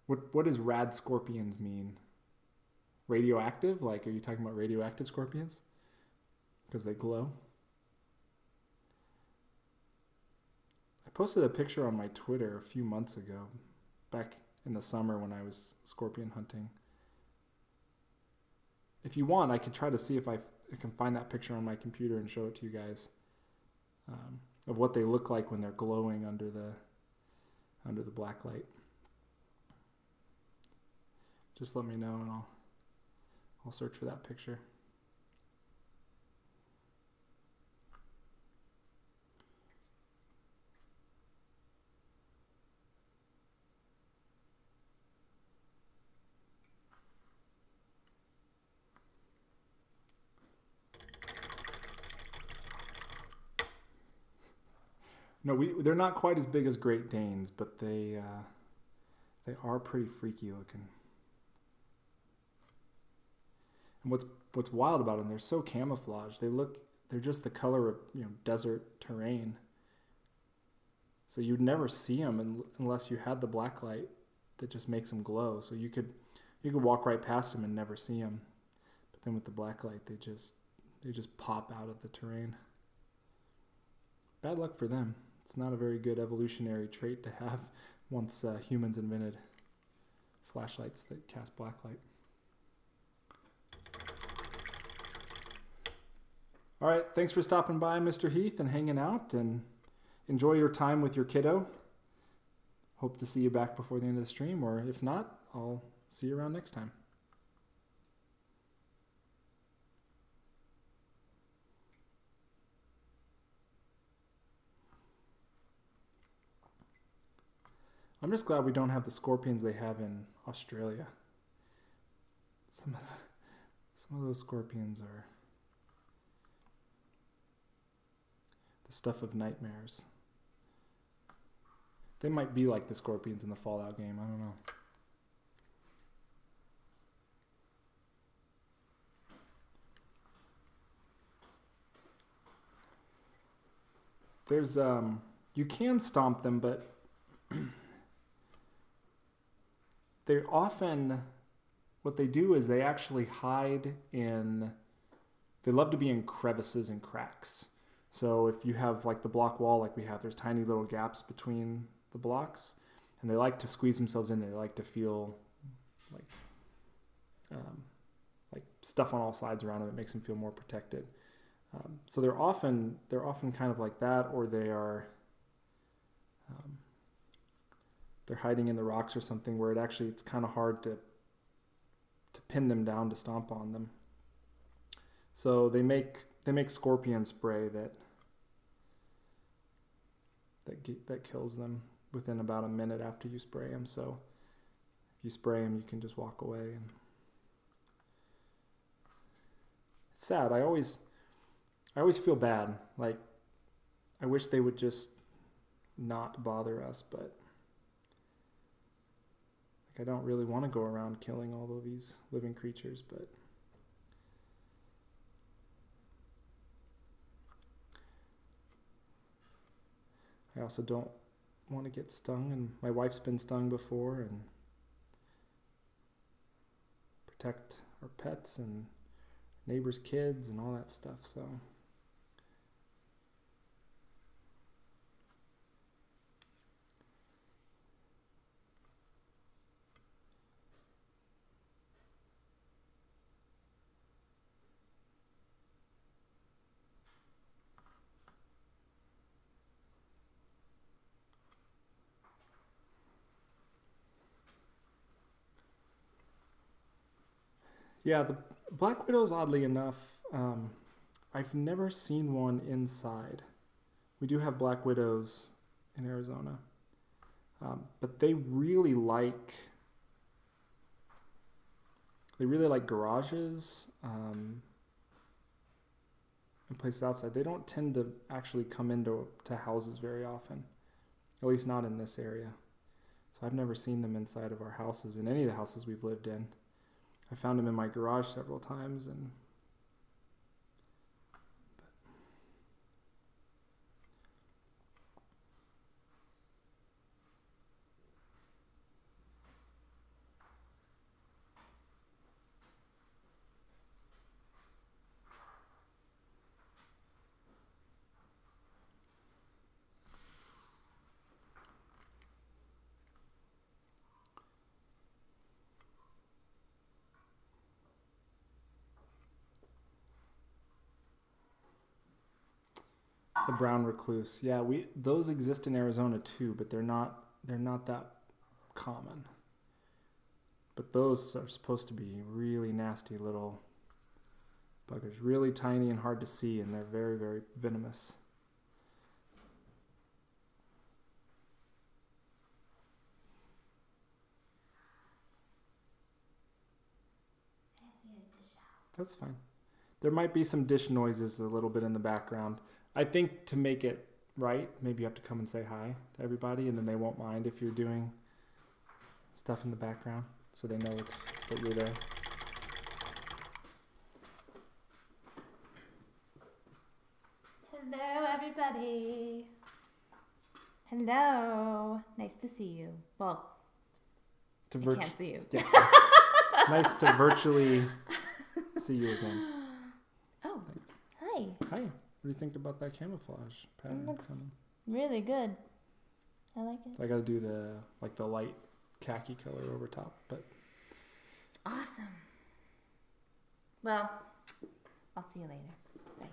What does rad scorpions mean? Radioactive? Like, are you talking about radioactive scorpions? Because they glow? I posted a picture on my Twitter a few months ago, back in the summer when I was scorpion hunting. If you want, I could try to see if I can find that picture on my computer and show it to you guys, of what they look like when they're glowing under the black light. Just let me know and I'll search for that picture. No, they're not quite as big as Great Danes, but they are pretty freaky looking. And what's wild about them, they're so camouflaged. They're just the color of desert terrain. So you'd never see them unless you had the black light that just makes them glow. So you could walk right past them and never see them. But then with the black light, they just pop out of the terrain. Bad luck for them. It's not a very good evolutionary trait to have once humans invented flashlights that cast black light. All right, thanks for stopping by, Mr. Heath, and hanging out, and enjoy your time with your kiddo. Hope to see you back before the end of the stream, or if not, I'll see you around next time. I'm just glad we don't have the scorpions they have in Australia. Some of those scorpions are the stuff of nightmares. They might be like the scorpions in the Fallout game. I don't know. There's you can stomp them, but they often, what they do is they actually hide in, they love to be in crevices and cracks. So if you have like the block wall like we have, there's tiny little gaps between the blocks, and they like to squeeze themselves in there. They like to feel like stuff on all sides around them. It makes them feel more protected. So they're often kind of like that, or they're hiding in the rocks or something where it's kind of hard to pin them down to stomp on them. So they make scorpion spray that kills them within about a minute after you spray them. So if you spray them, you can just walk away. And it's sad. I always feel bad. Like, I wish they would just not bother us, but I don't really want to go around killing all of these living creatures, but I also don't want to get stung, and my wife's been stung before, and protect our pets and neighbors' kids and all that stuff, so yeah, the Black Widows, oddly enough, I've never seen one inside. We do have Black Widows in Arizona, but they really like garages. in places outside. They don't tend to actually come into houses very often, at least not in this area. So I've never seen them inside of our houses, in any of the houses we've lived in. I found them in my garage several times, and the brown recluse. Yeah, those exist in Arizona too, but they're not that common. But those are supposed to be really nasty little buggers, really tiny and hard to see, and they're very, very venomous. That's fine. There might be some dish noises a little bit in the background. I think to make it right, maybe you have to come and say hi to everybody, and then they won't mind if you're doing stuff in the background, so they know that you're there. Hello, everybody. Hello. Nice to see you. Well, I can't see you. Yeah. Nice to virtually see you again. Oh, thanks. Hi. Hi. What do you think about that camouflage pattern? It looks really good. I like it. So I got to do the light khaki color over top, but Awesome. Well, I'll see you later. Bye.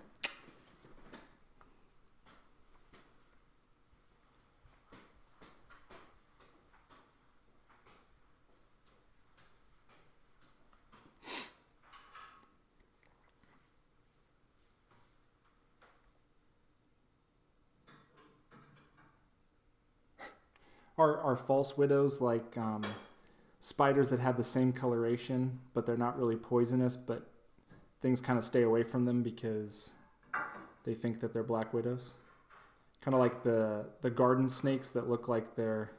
are false widows like spiders that have the same coloration, but they're not really poisonous, but things kind of stay away from them because they think that they're black widows? Kind of like the garden snakes that look like they're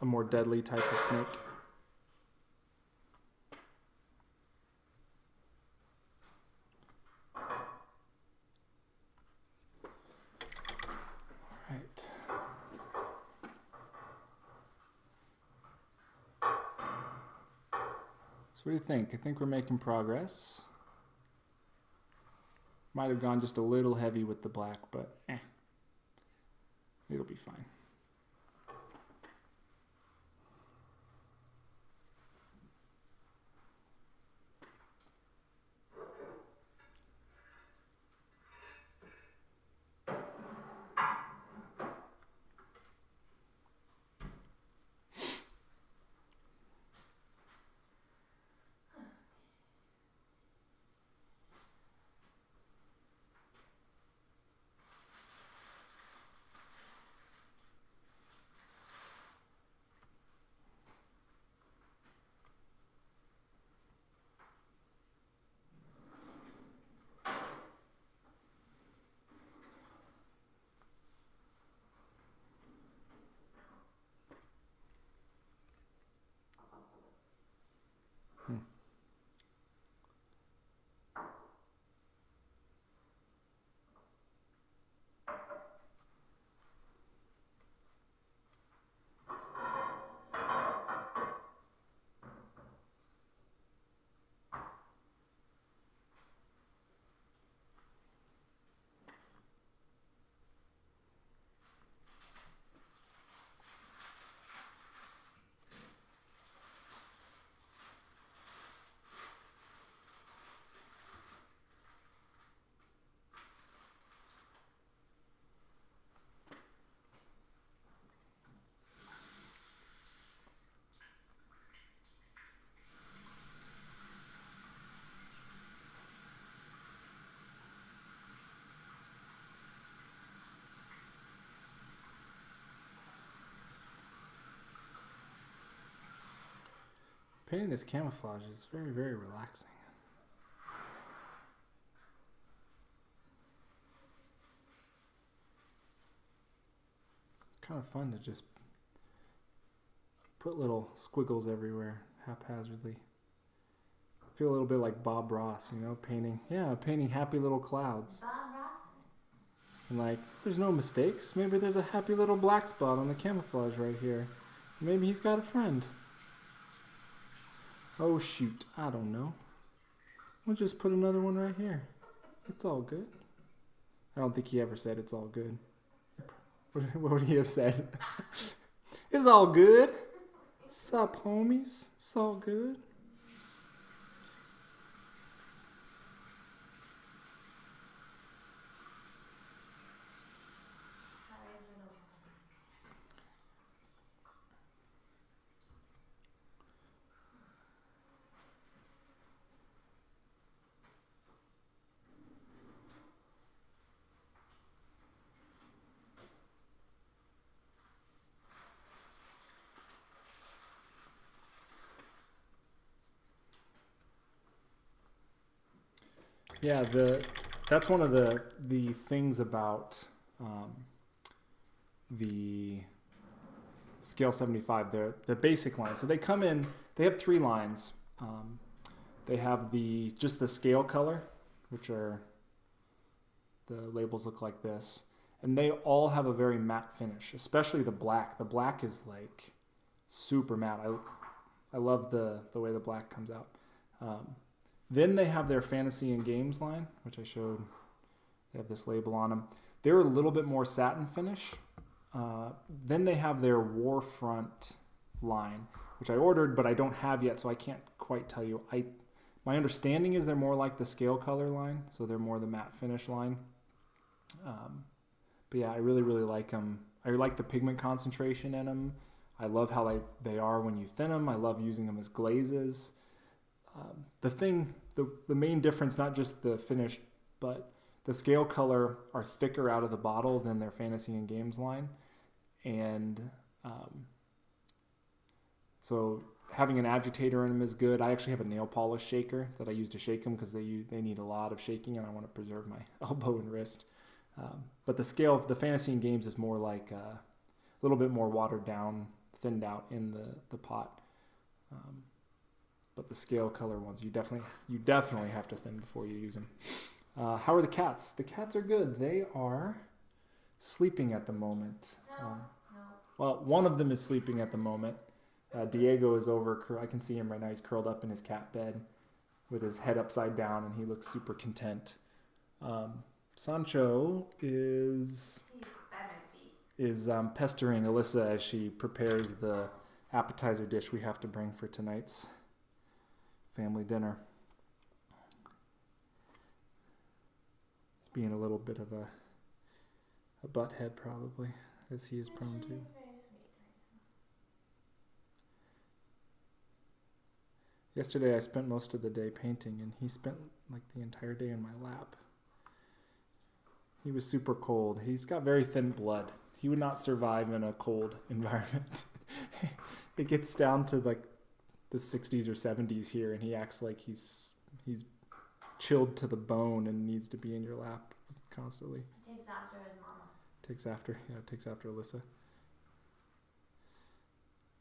a more deadly type of snake. Right. So what do you think? I think we're making progress. Might have gone just a little heavy with the black, but it'll be fine. Painting this camouflage is very, very relaxing. Kind of fun to just put little squiggles everywhere haphazardly. I feel a little bit like Bob Ross, you know, painting happy little clouds. Bob Ross. And like, there's no mistakes. Maybe there's a happy little black spot on the camouflage right here. Maybe he's got a friend. Oh shoot, I don't know. We'll just put another one right here. It's all good. I don't think he ever said it's all good. What would he have said? It's all good. Sup, homies? It's all good. Yeah, that's one of the things about the Scale 75, the basic line. So they come in, they have 3 lines. They have just the scale color, which are, the labels look like this. And they all have a very matte finish, especially the black. The black is like super matte. I love the way the black comes out. Then they have their fantasy and games line, which I showed. They have this label on them. They're a little bit more satin finish. Then they have their Warfront line, which I ordered, but I don't have yet, so I can't quite tell you. My understanding is they're more like the scale color line, so they're more the matte finish line. But yeah, I really, really like them. I like the pigment concentration in them. I love how they are when you thin them. I love using them as glazes. The main difference, not just the finish, but the scale color are thicker out of the bottle than their fantasy and games line. And so having an agitator in them is good. I actually have a nail polish shaker that I use to shake them because they need a lot of shaking, and I want to preserve my elbow and wrist. But the fantasy and games is more like a little bit more watered down, thinned out in the pot. But the scale color ones, you definitely have to thin before you use them. How are the cats? The cats are good. They are sleeping at the moment. No. Well, one of them is sleeping at the moment. Diego is over. I can see him right now. He's curled up in his cat bed with his head upside down, and he looks super content. Sancho is pestering Alyssa as she prepares the appetizer dish we have to bring for tonight's family dinner. He's being a little bit of a butthead, probably, as he is prone to. Yesterday I spent most of the day painting, and he spent like the entire day in my lap. He was super cold. He's got very thin blood. He would not survive in a cold environment. It gets down to like the 60s or 70s here, and he acts like he's chilled to the bone and needs to be in your lap constantly. Takes after his mama. Takes after Alyssa.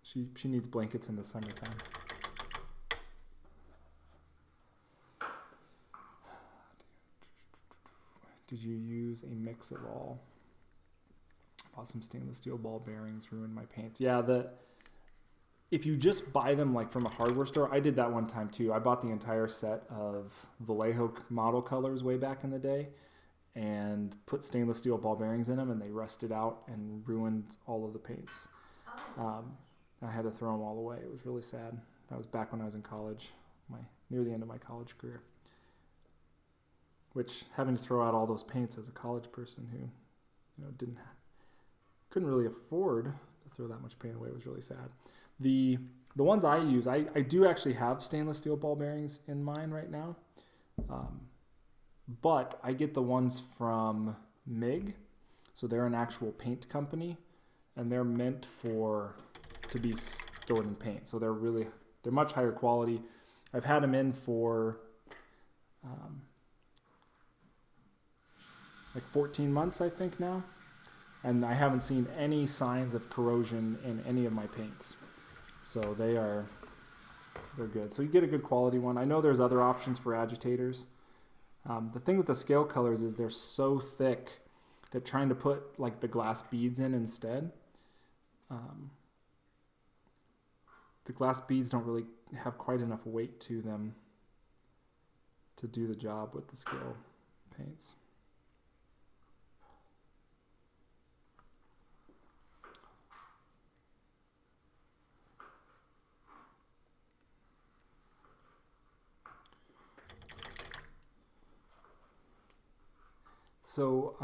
She needs blankets in the summertime. Did you use a mix of all? Bought some stainless steel ball bearings, ruined my paints. Yeah, if you just buy them like from a hardware store, I did that one time too. I bought the entire set of Vallejo model colors way back in the day and put stainless steel ball bearings in them, and they rusted out and ruined all of the paints. I had to throw them all away. It was really sad. That was back when I was in college, near the end of my college career. Which, having to throw out all those paints as a college person who, couldn't really afford to throw that much paint away, was really sad. The ones I use, I do actually have stainless steel ball bearings in mine right now, but I get the ones from MIG, so they're an actual paint company, and they're meant to be stored in paint. So they're they're much higher quality. I've had them in for like 14 months, I think now, and I haven't seen any signs of corrosion in any of my paints. So they're good. So you get a good quality one. I know there's other options for agitators. The thing with the scale colors is they're so thick that trying to put like the glass beads in instead, the glass beads don't really have quite enough weight to them to do the job with the scale paints. So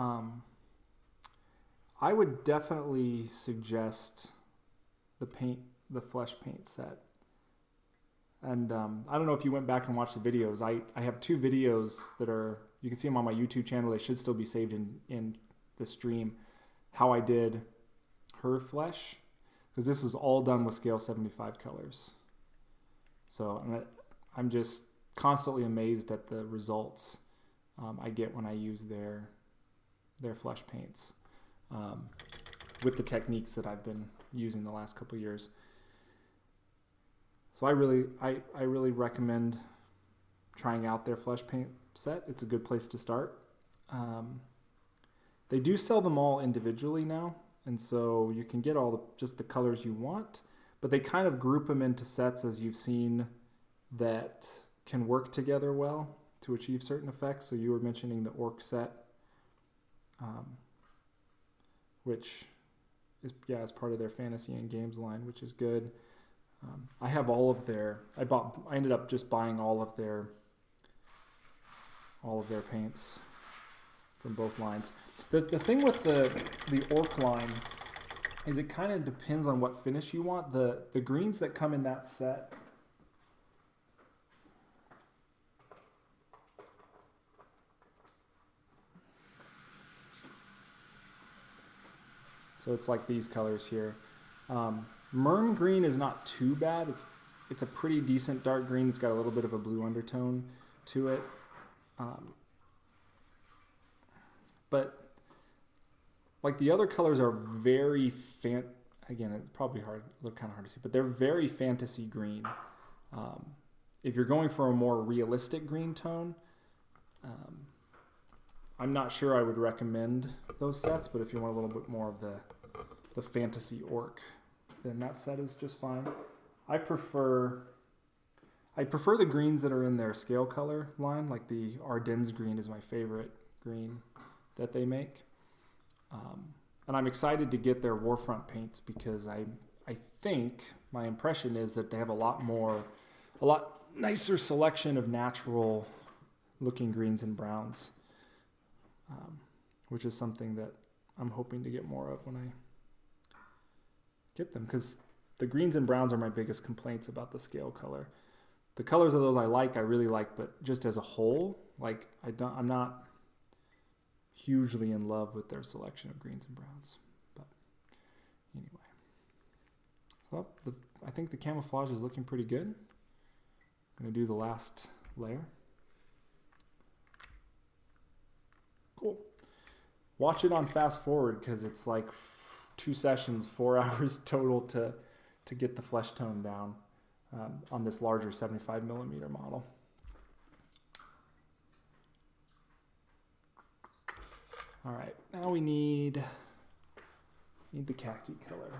I would definitely suggest the flesh paint set. And I don't know if you went back and watched the videos. I have 2 videos that you can see them on my YouTube channel. They should still be saved in the stream. How I did her flesh, because this is all done with scale 75 colors. So I'm just constantly amazed at the results I get when I use their flesh paints with the techniques that I've been using the last couple of years. So I really recommend trying out their flesh paint set. It's a good place to start. They do sell them all individually now, and so you can get just the colors you want, but they kind of group them into sets, as you've seen, that can work together well to achieve certain effects. So you were mentioning the orc set, which is part of their fantasy and games line, which is good. I have all of I ended up just buying all of their paints from both lines. The thing with the orc line is it kind of depends on what finish you want. The greens that come in that set, so it's like these colors here. Mern green is not too bad. It's a pretty decent dark green. It's got a little bit of a blue undertone to it. But like the other colors are very again, it's probably kind of hard to see, but they're very fantasy green. If you're going for a more realistic green tone, I'm not sure I would recommend those sets, but if you want a little bit more of the fantasy orc, then that set is just fine. I prefer the greens that are in their scale color line, like the Ardennes green is my favorite green that they make. And I'm excited to get their Warfront paints because I think my impression is that they have a lot nicer selection of natural looking greens and browns, which is something that I'm hoping to get more of when I get them, because the greens and browns are my biggest complaints about the scale color. The colors of those I really like, but just as a whole, like I'm not hugely in love with their selection of greens and browns. But anyway, so I think the camouflage is looking pretty good. I'm going to do the last layer. Cool. Watch it on fast forward because it's like 2 sessions, 4 hours total to get the flesh tone down on this larger 75 millimeter model. All right, now we need the khaki color.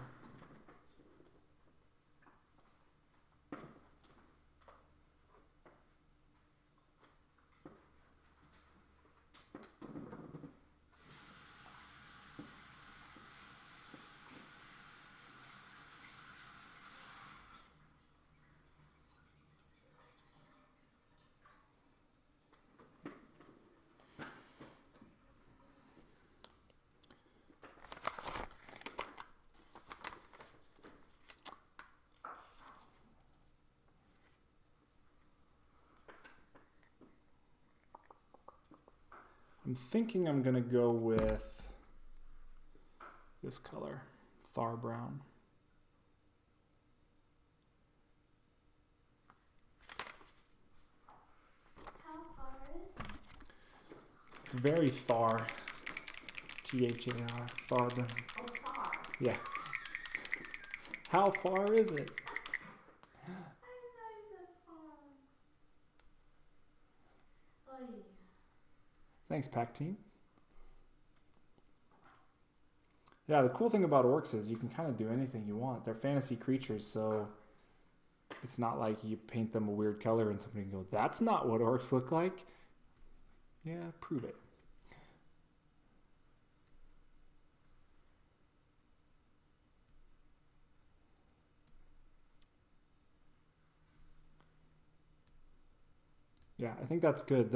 I'm thinking I'm going to go with this color, Thar Brown. It's very far. T-H-A-R. Far. Oh, far. Yeah. How far is it? I thought you said far. Oy. Thanks, Pack Team. Yeah, the cool thing about orcs is you can kind of do anything you want. They're fantasy creatures, so it's not like you paint them a weird color and somebody can go, that's not what orcs look like. Yeah, prove it. Yeah, I think that's good.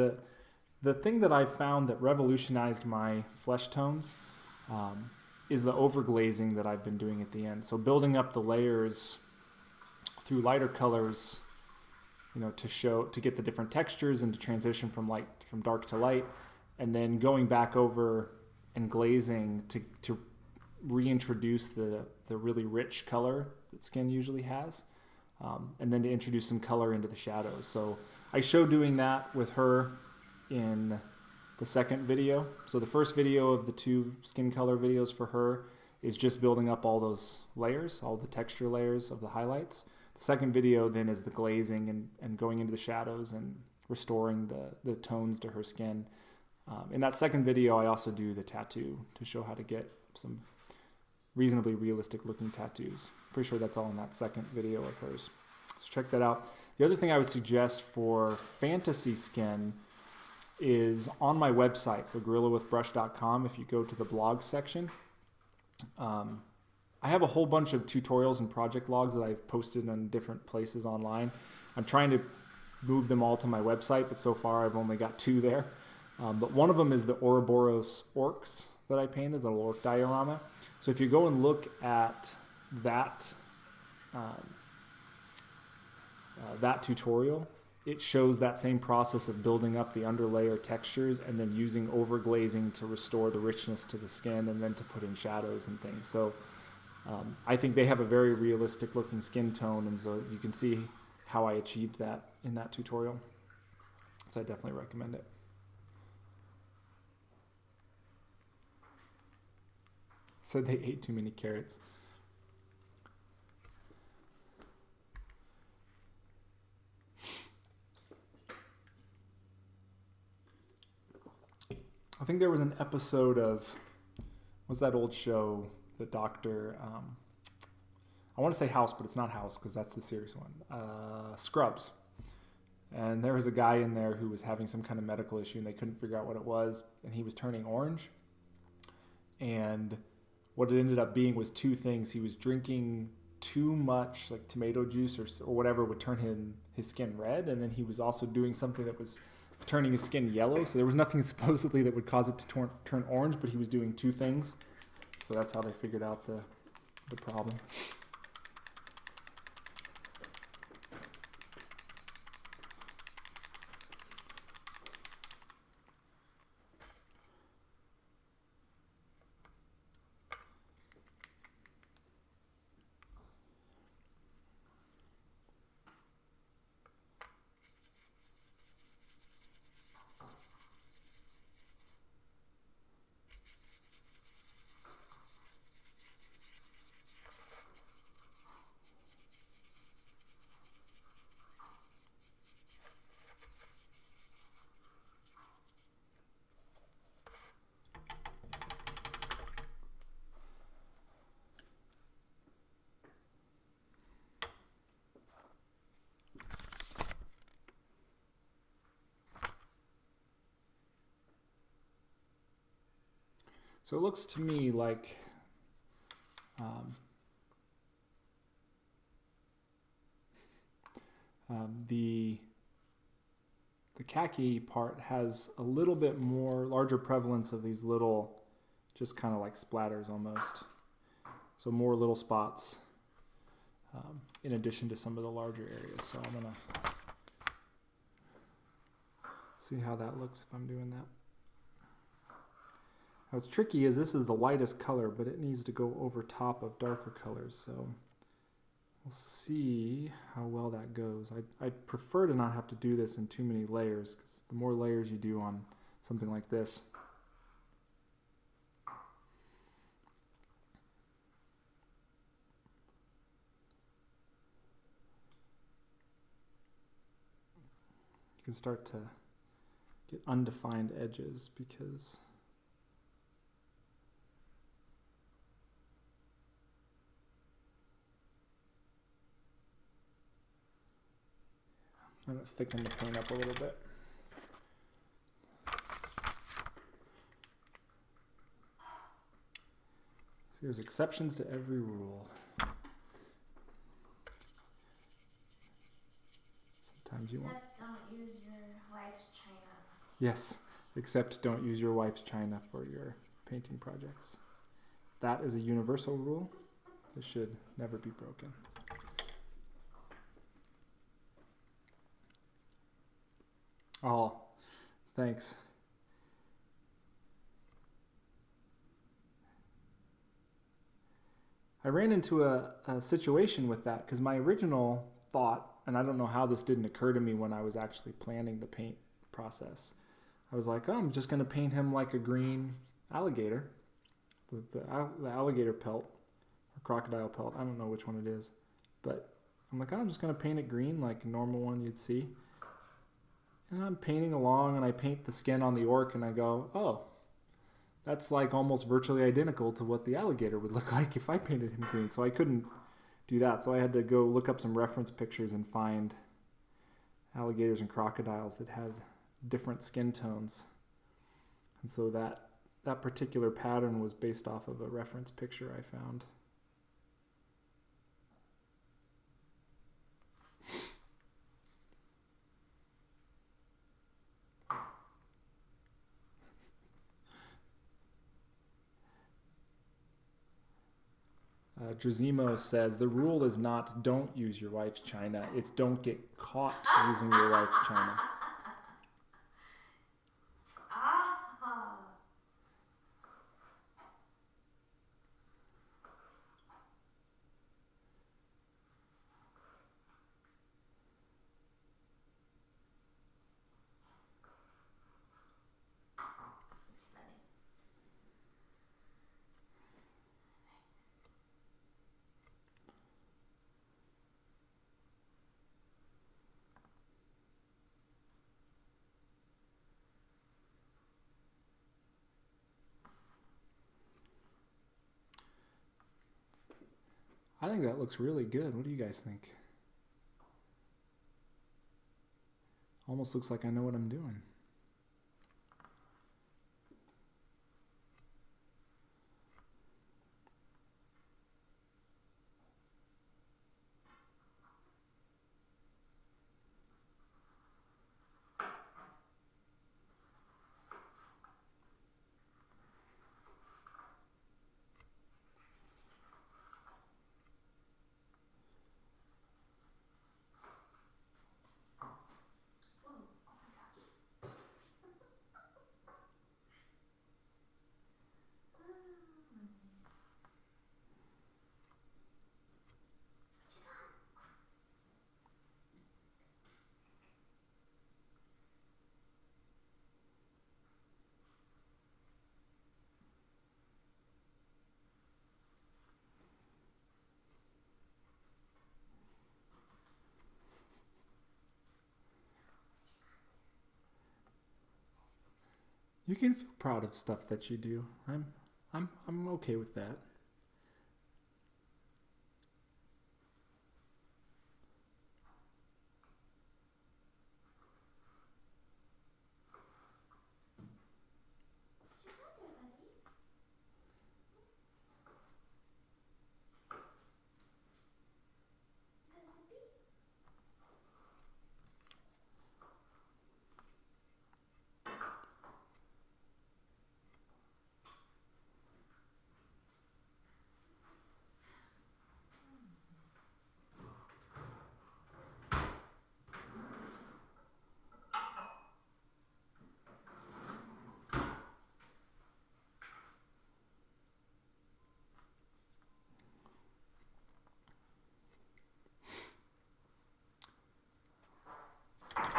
The thing that I found that revolutionized my flesh tones is the overglazing that I've been doing at the end. So building up the layers through lighter colors, to get the different textures and to transition from dark to light, and then going back over and glazing to reintroduce the really rich color that skin usually has, and then to introduce some color into the shadows. So I show doing that with her in the second video. So the first video of the 2 skin color videos for her is just building up all those layers, all the texture layers of the highlights. The second video then is the glazing and going into the shadows and restoring the tones to her skin. In that second video, I also do the tattoo to show how to get some reasonably realistic looking tattoos. Pretty sure that's all in that second video of hers. So check that out. The other thing I would suggest for fantasy skin is on my website, so gorillawithbrush.com. If you go to the blog section, I have a whole bunch of tutorials and project logs that I've posted on different places online. I'm trying to move them all to my website, but so far I've only got 2 there. But one of them is the Ouroboros orcs that I painted, the orc diorama. So if you go and look at that that tutorial, it shows that same process of building up the underlayer textures and then using overglazing to restore the richness to the skin and then to put in shadows and things. So I think they have a very realistic looking skin tone, and so you can see how I achieved that in that tutorial. So I definitely recommend it. Said they ate too many carrots. I think there was an episode of, what's that old show, the doctor, I want to say House, but it's not House because that's the serious one, Scrubs. And there was a guy in there who was having some kind of medical issue and they couldn't figure out what it was, and he was turning orange. And what it ended up being was 2 things. He was drinking too much like tomato juice or whatever would turn his skin red, and then he was also doing something that was turning his skin yellow. So there was nothing supposedly that would cause it to turn orange, but he was doing 2 things. So that's how they figured out the problem. So it looks to me like the khaki part has a little bit more larger prevalence of these little, just kind of like splatters almost. So more little spots in addition to some of the larger areas. So I'm gonna see how that looks if I'm doing that. Now what's tricky is this is the lightest color, but it needs to go over top of darker colors. So we'll see how well that goes. I prefer to not have to do this in too many layers, because the more layers you do on something like this. You can start to get undefined edges because I'm going to thicken the paint up a little bit. See, there's exceptions to every rule. Sometimes you want... Except don't use your wife's china. Yes, except don't use your wife's china for your painting projects. That is a universal rule that should never be broken. Oh, thanks. I ran into a situation with that because my original thought, and I don't know how this didn't occur to me when I was actually planning the paint process. I was like, oh, I'm just going to paint him like a green alligator, the alligator pelt or crocodile pelt. I don't know which one it is, but I'm like, oh, I'm just going to paint it green like a normal one you'd see. And I'm painting along, and I paint the skin on the orc, and I go, oh, that's like almost virtually identical to what the alligator would look like if I painted him green. So I couldn't do that. So I had to go look up some reference pictures and find alligators and crocodiles that had different skin tones. And so that particular pattern was based off of a reference picture I found. Drazimo says, the rule is not don't use your wife's china, it's don't get caught using your wife's china. I think that looks really good. What do you guys think? Almost looks like I know what I'm doing. You can feel proud of stuff that you do. I'm okay with that.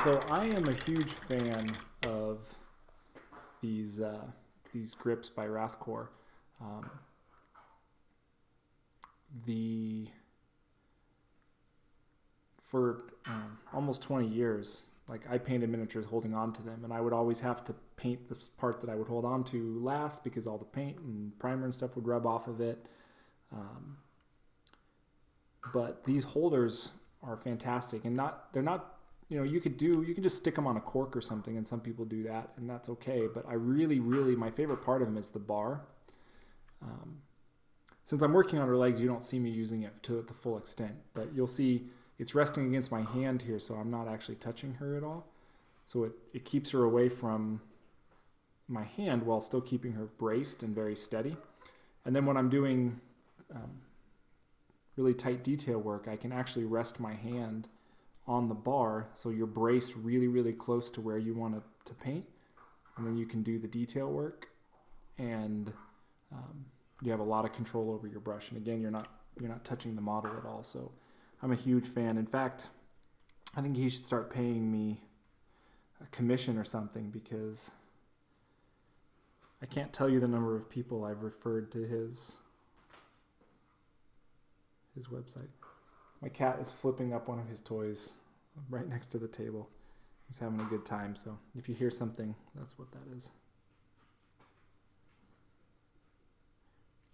So I am a huge fan of these grips by Rathcore. For almost 20 years, like I painted miniatures holding on to them, and I would always have to paint this part that I would hold on to last because all the paint and primer and stuff would rub off of it. But these holders are fantastic, and they're not, you can just stick them on a cork or something, and some people do that, and that's okay. But I really, my favorite part of them is the bar. Since I'm working on her legs, you don't see me using it to the full extent, but you'll see it's resting against my hand here, so I'm not actually touching her at all. So it keeps her away from my hand while still keeping her braced and very steady. And then when I'm doing really tight detail work, I can actually rest my hand on the bar, so you're braced really, really close to where you want to paint, and then you can do the detail work, and you have a lot of control over your brush. And again, you're not touching the model at all. So I'm a huge fan. In fact, I think he should start paying me a commission or something, because I can't tell you the number of people I've referred to his website. My cat is flipping up one of his toys right next to the table. He's having a good time, so if you hear something, that's what that is.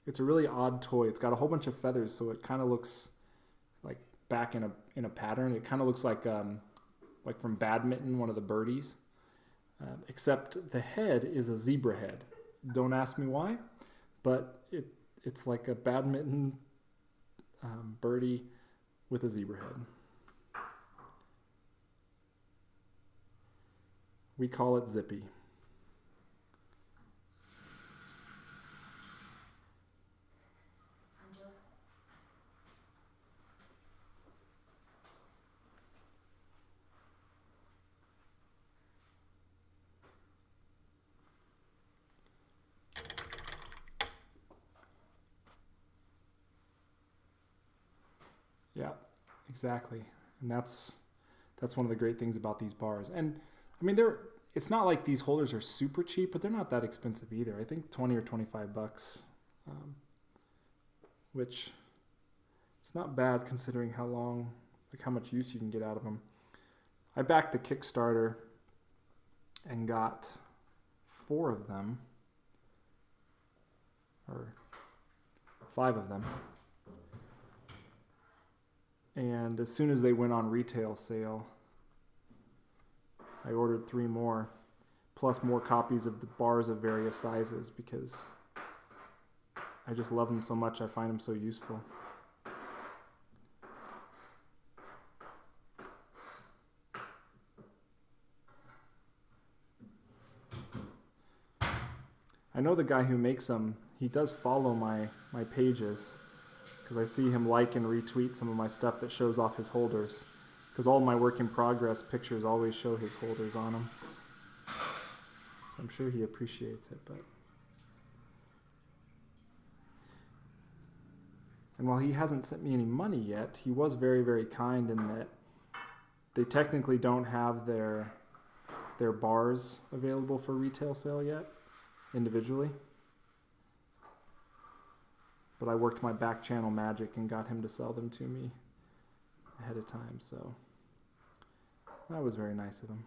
It's a really odd toy. It's got a whole bunch of feathers, so it kind of looks like back in a pattern. It kind of looks like from badminton, one of the birdies, except the head is a zebra head. Don't ask me why, but it's like a badminton birdie with a zebra head. We call it Zippy. Yeah, exactly. And that's one of the great things about these bars. And I mean, it's not like these holders are super cheap, but they're not that expensive either. I think 20 or 25 bucks, which it's not bad considering how much use you can get out of them. I backed the Kickstarter and got 4 of them, or 5 of them. And as soon as they went on retail sale, I ordered 3 more, plus more copies of the bars of various sizes, because I just love them so much. I find them so useful. I know the guy who makes them. He does follow my pages, because I see him like and retweet some of my stuff that shows off his holders, because all my work in progress pictures always show his holders on them. So I'm sure he appreciates it. And while he hasn't sent me any money yet, he was very, very kind in that they technically don't have their bars available for retail sale yet, individually. But I worked my back channel magic and got him to sell them to me ahead of time, so that was very nice of him.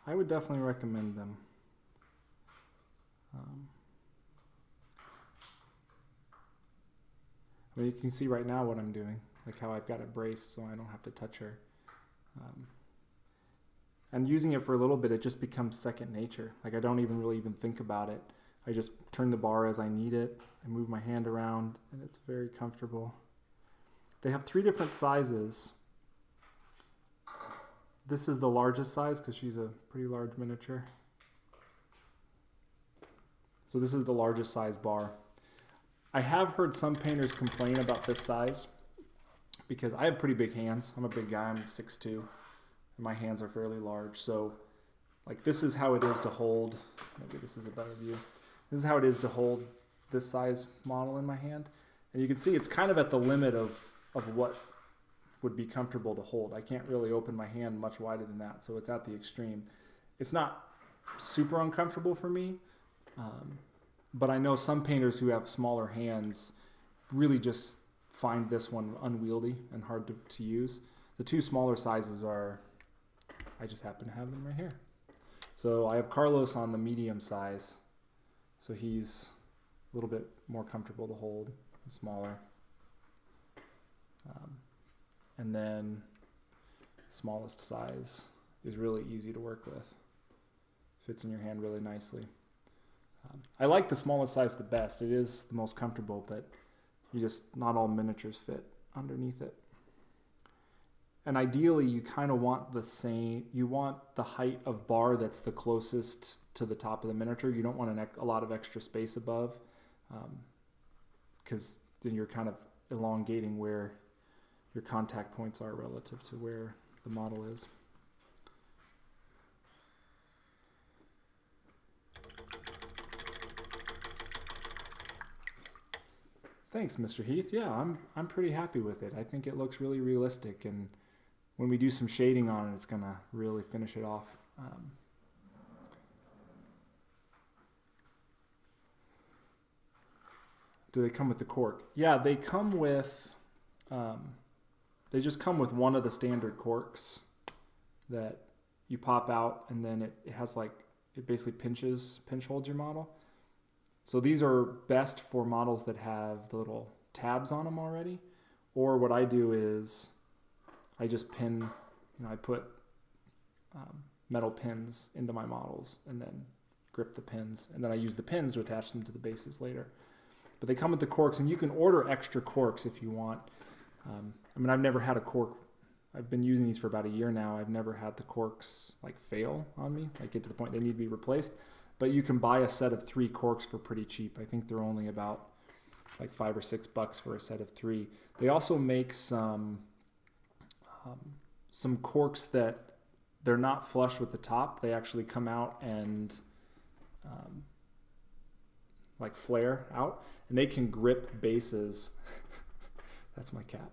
I would definitely recommend them. I mean, you can see right now what I'm doing, like how I've got it braced so I don't have to touch her. And using it for a little bit, it just becomes second nature. Like I don't even really think about it. I just turn the bar as I need it. I move my hand around and it's very comfortable. They have 3 different sizes. This is the largest size because she's a pretty large miniature. So this is the largest size bar. I have heard some painters complain about this size because I have pretty big hands. I'm a big guy, I'm 6'2", and my hands are fairly large. So like this is how it is to hold, maybe this is a better view. This is how it is to hold this size model in my hand. And you can see it's kind of at the limit of what would be comfortable to hold. I can't really open my hand much wider than that, so it's at the extreme. It's not super uncomfortable for me, but I know some painters who have smaller hands really just find this one unwieldy and hard to use. The 2 smaller sizes are, I just happen to have them right here. So I have Carlos on the medium size, so he's a little bit more comfortable to hold, and smaller. And then smallest size is really easy to work with. Fits in your hand really nicely. I like the smallest size the best. It is the most comfortable, but not all miniatures fit underneath it. And ideally you kind of want you want the height of bar that's the closest to the top of the miniature. You don't want a lot of extra space above, because then you're kind of elongating where your contact points are relative to where the model is. Thanks, Mr. Heath. Yeah, I'm pretty happy with it. I think it looks really realistic, and when we do some shading on it, it's gonna really finish it off. Do they come with the cork? Yeah, they come with. They just come with one of the standard corks that you pop out, and then it has it basically pinch holds your model. So these are best for models that have the little tabs on them already. Or what I do is I just pin, I put metal pins into my models and then grip the pins. And then I use the pins to attach them to the bases later. But they come with the corks, and you can order extra corks if you want. I've never had a cork. I've been using these for about a year now. I've never had the corks fail on me, get to the point they need to be replaced. But you can buy a set of 3 corks for pretty cheap. I think they're only about $5 or $6 for a set of 3. They also make some corks that they're not flush with the top. They actually come out and flare out, and they can grip bases. That's my cat.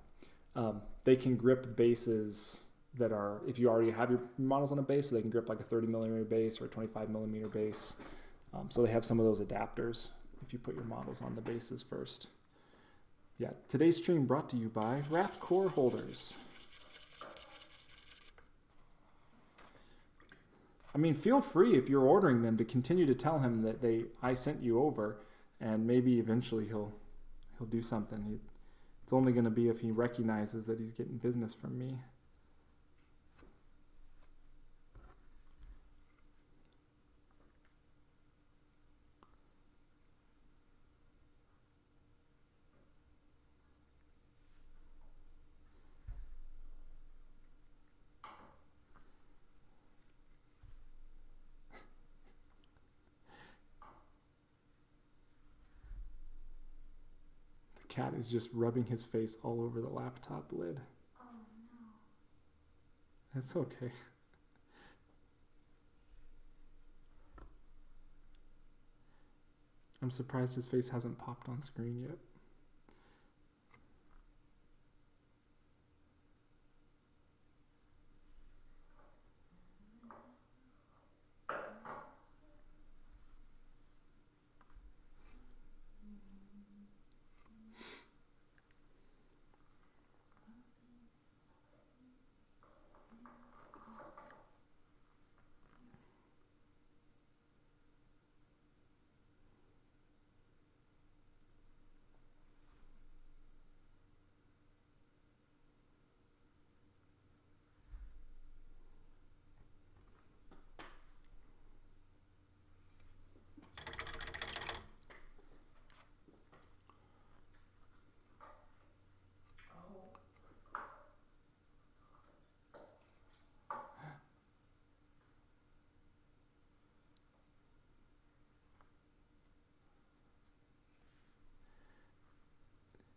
They can grip bases that are, if you already have your models on a base, so they can grip a 30 millimeter base or a 25 millimeter base. So they have some of those adapters if you put your models on the bases first. Yeah, today's stream brought to you by Wrath Core Holders. Feel free if you're ordering them to continue to tell him that I sent you over, and maybe eventually he'll do something. It's only going to be if he recognizes that he's getting business from me. Cat is just rubbing his face all over the laptop lid. Oh no. That's okay. I'm surprised his face hasn't popped on screen yet.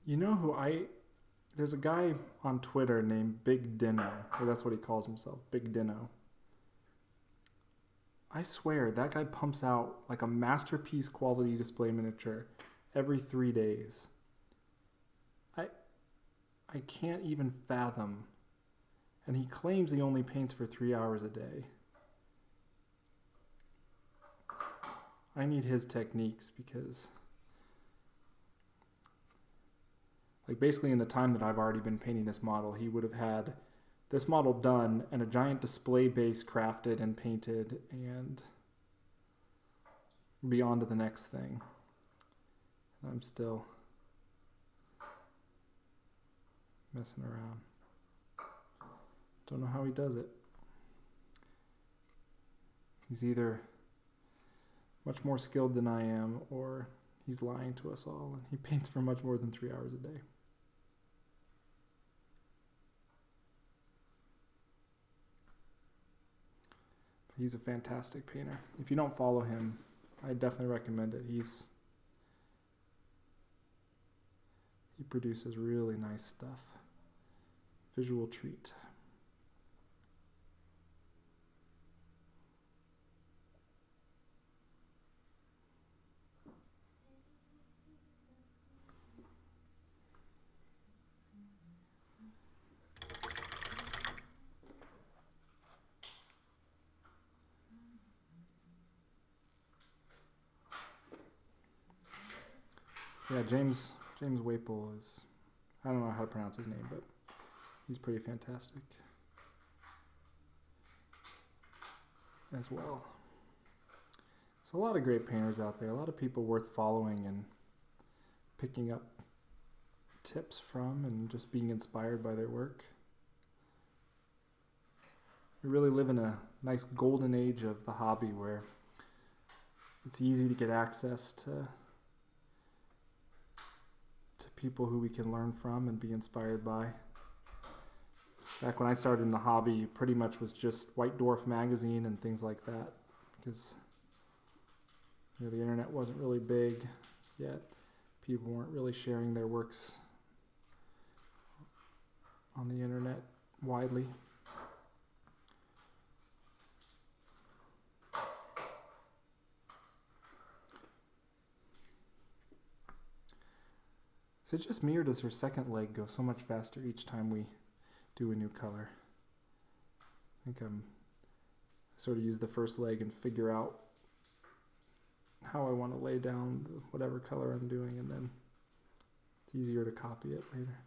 You know who there's a guy on Twitter named Big Dino, or that's what he calls himself, Big Dino. I swear that guy pumps out like a masterpiece quality display miniature every 3 days. I can't even fathom. And he claims he only paints for 3 hours a day. I need his techniques because, like, basically in the time that I've already been painting this model, he would have had this model done and a giant display base crafted and painted and be on to the next thing. I'm still messing around. Don't know how he does it. He's either much more skilled than I am, or he's lying to us all, and he paints for much more than 3 hours a day. He's a fantastic painter. If you don't follow him, I definitely recommend it. He produces really nice stuff. Visual treat. Yeah, James Waple is, I don't know how to pronounce his name, but he's pretty fantastic as well. There's a lot of great painters out there, a lot of people worth following and picking up tips from and just being inspired by their work. We really live in a nice golden age of the hobby where it's easy to get access to people who we can learn from and be inspired by. Back when I started in the hobby, pretty much was just White Dwarf magazine and things like that, because the internet wasn't really big yet. People weren't really sharing their works on the internet widely. Is it just me, or does her second leg go so much faster each time we do a new color? I think I sort of use the first leg and figure out how I want to lay down whatever color I'm doing, and then it's easier to copy it later.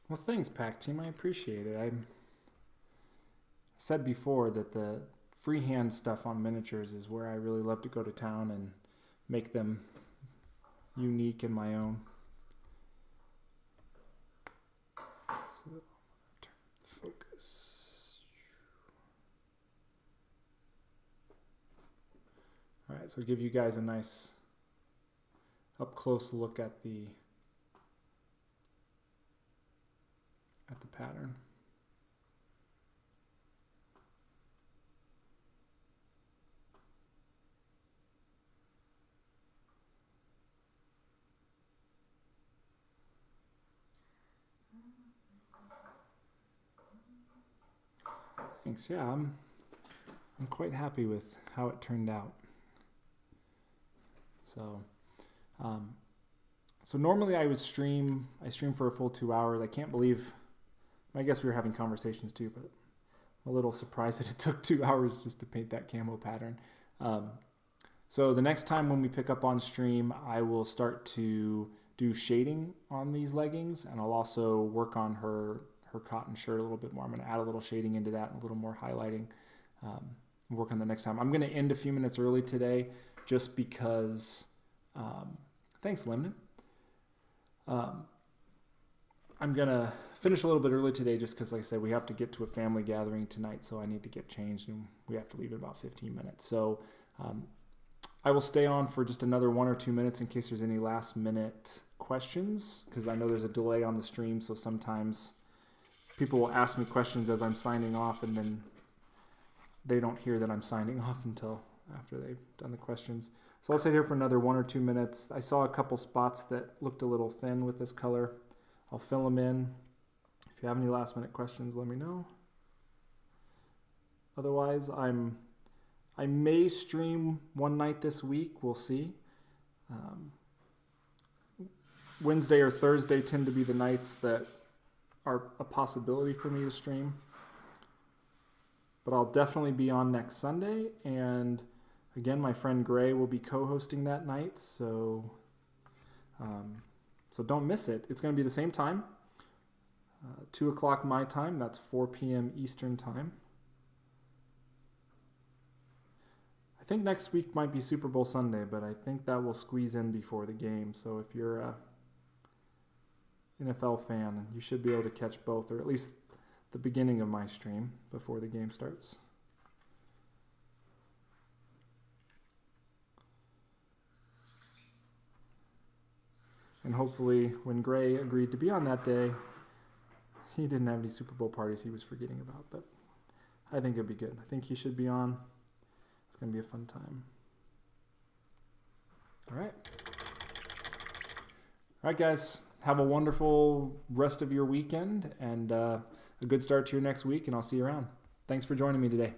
Well, thanks, Pack Team. I appreciate it. I said before that the freehand stuff on miniatures is where I really love to go to town and make them unique and my own. So, I'm going to turn the focus. All right, so I'll give you guys a nice up-close look at the pattern. Thanks. Yeah, I'm quite happy with how it turned out. So normally I stream for a full 2 hours. I can't believe, I guess we were having conversations too, but I'm a little surprised that it took 2 hours just to paint that camo pattern. So the next time when we pick up on stream, I will start to do shading on these leggings, and I'll also work on her cotton shirt a little bit more. I'm going to add a little shading into that and a little more highlighting. Work on the next time. I'm going to end a few minutes early today just because, thanks, Lemon. I'm going to finish a little bit early today just because, like I said, we have to get to a family gathering tonight, so I need to get changed, and we have to leave in about 15 minutes. So I will stay on for just another 1 or 2 minutes in case there's any last-minute questions, because I know there's a delay on the stream, so sometimes people will ask me questions as I'm signing off, and then they don't hear that I'm signing off until after they've done the questions. So I'll stay here for another 1 or 2 minutes. I saw a couple spots that looked a little thin with this color. I'll fill them in. If you have any last-minute questions, let me know. Otherwise, I may stream one night this week. We'll see. Wednesday or Thursday tend to be the nights that are a possibility for me to stream. But I'll definitely be on next Sunday. And again, my friend Gray will be co-hosting that night. So don't miss it. It's going to be the same time. 2 o'clock my time. That's 4 p.m. Eastern time. I think next week might be Super Bowl Sunday, but I think that will squeeze in before the game. So if you're a NFL fan, you should be able to catch both, or at least the beginning of my stream before the game starts. And hopefully when Gray agreed to be on that day, he didn't have any Super Bowl parties he was forgetting about, but I think it'd be good. I think he should be on. It's going to be a fun time. All right, guys. Have a wonderful rest of your weekend and a good start to your next week, and I'll see you around. Thanks for joining me today.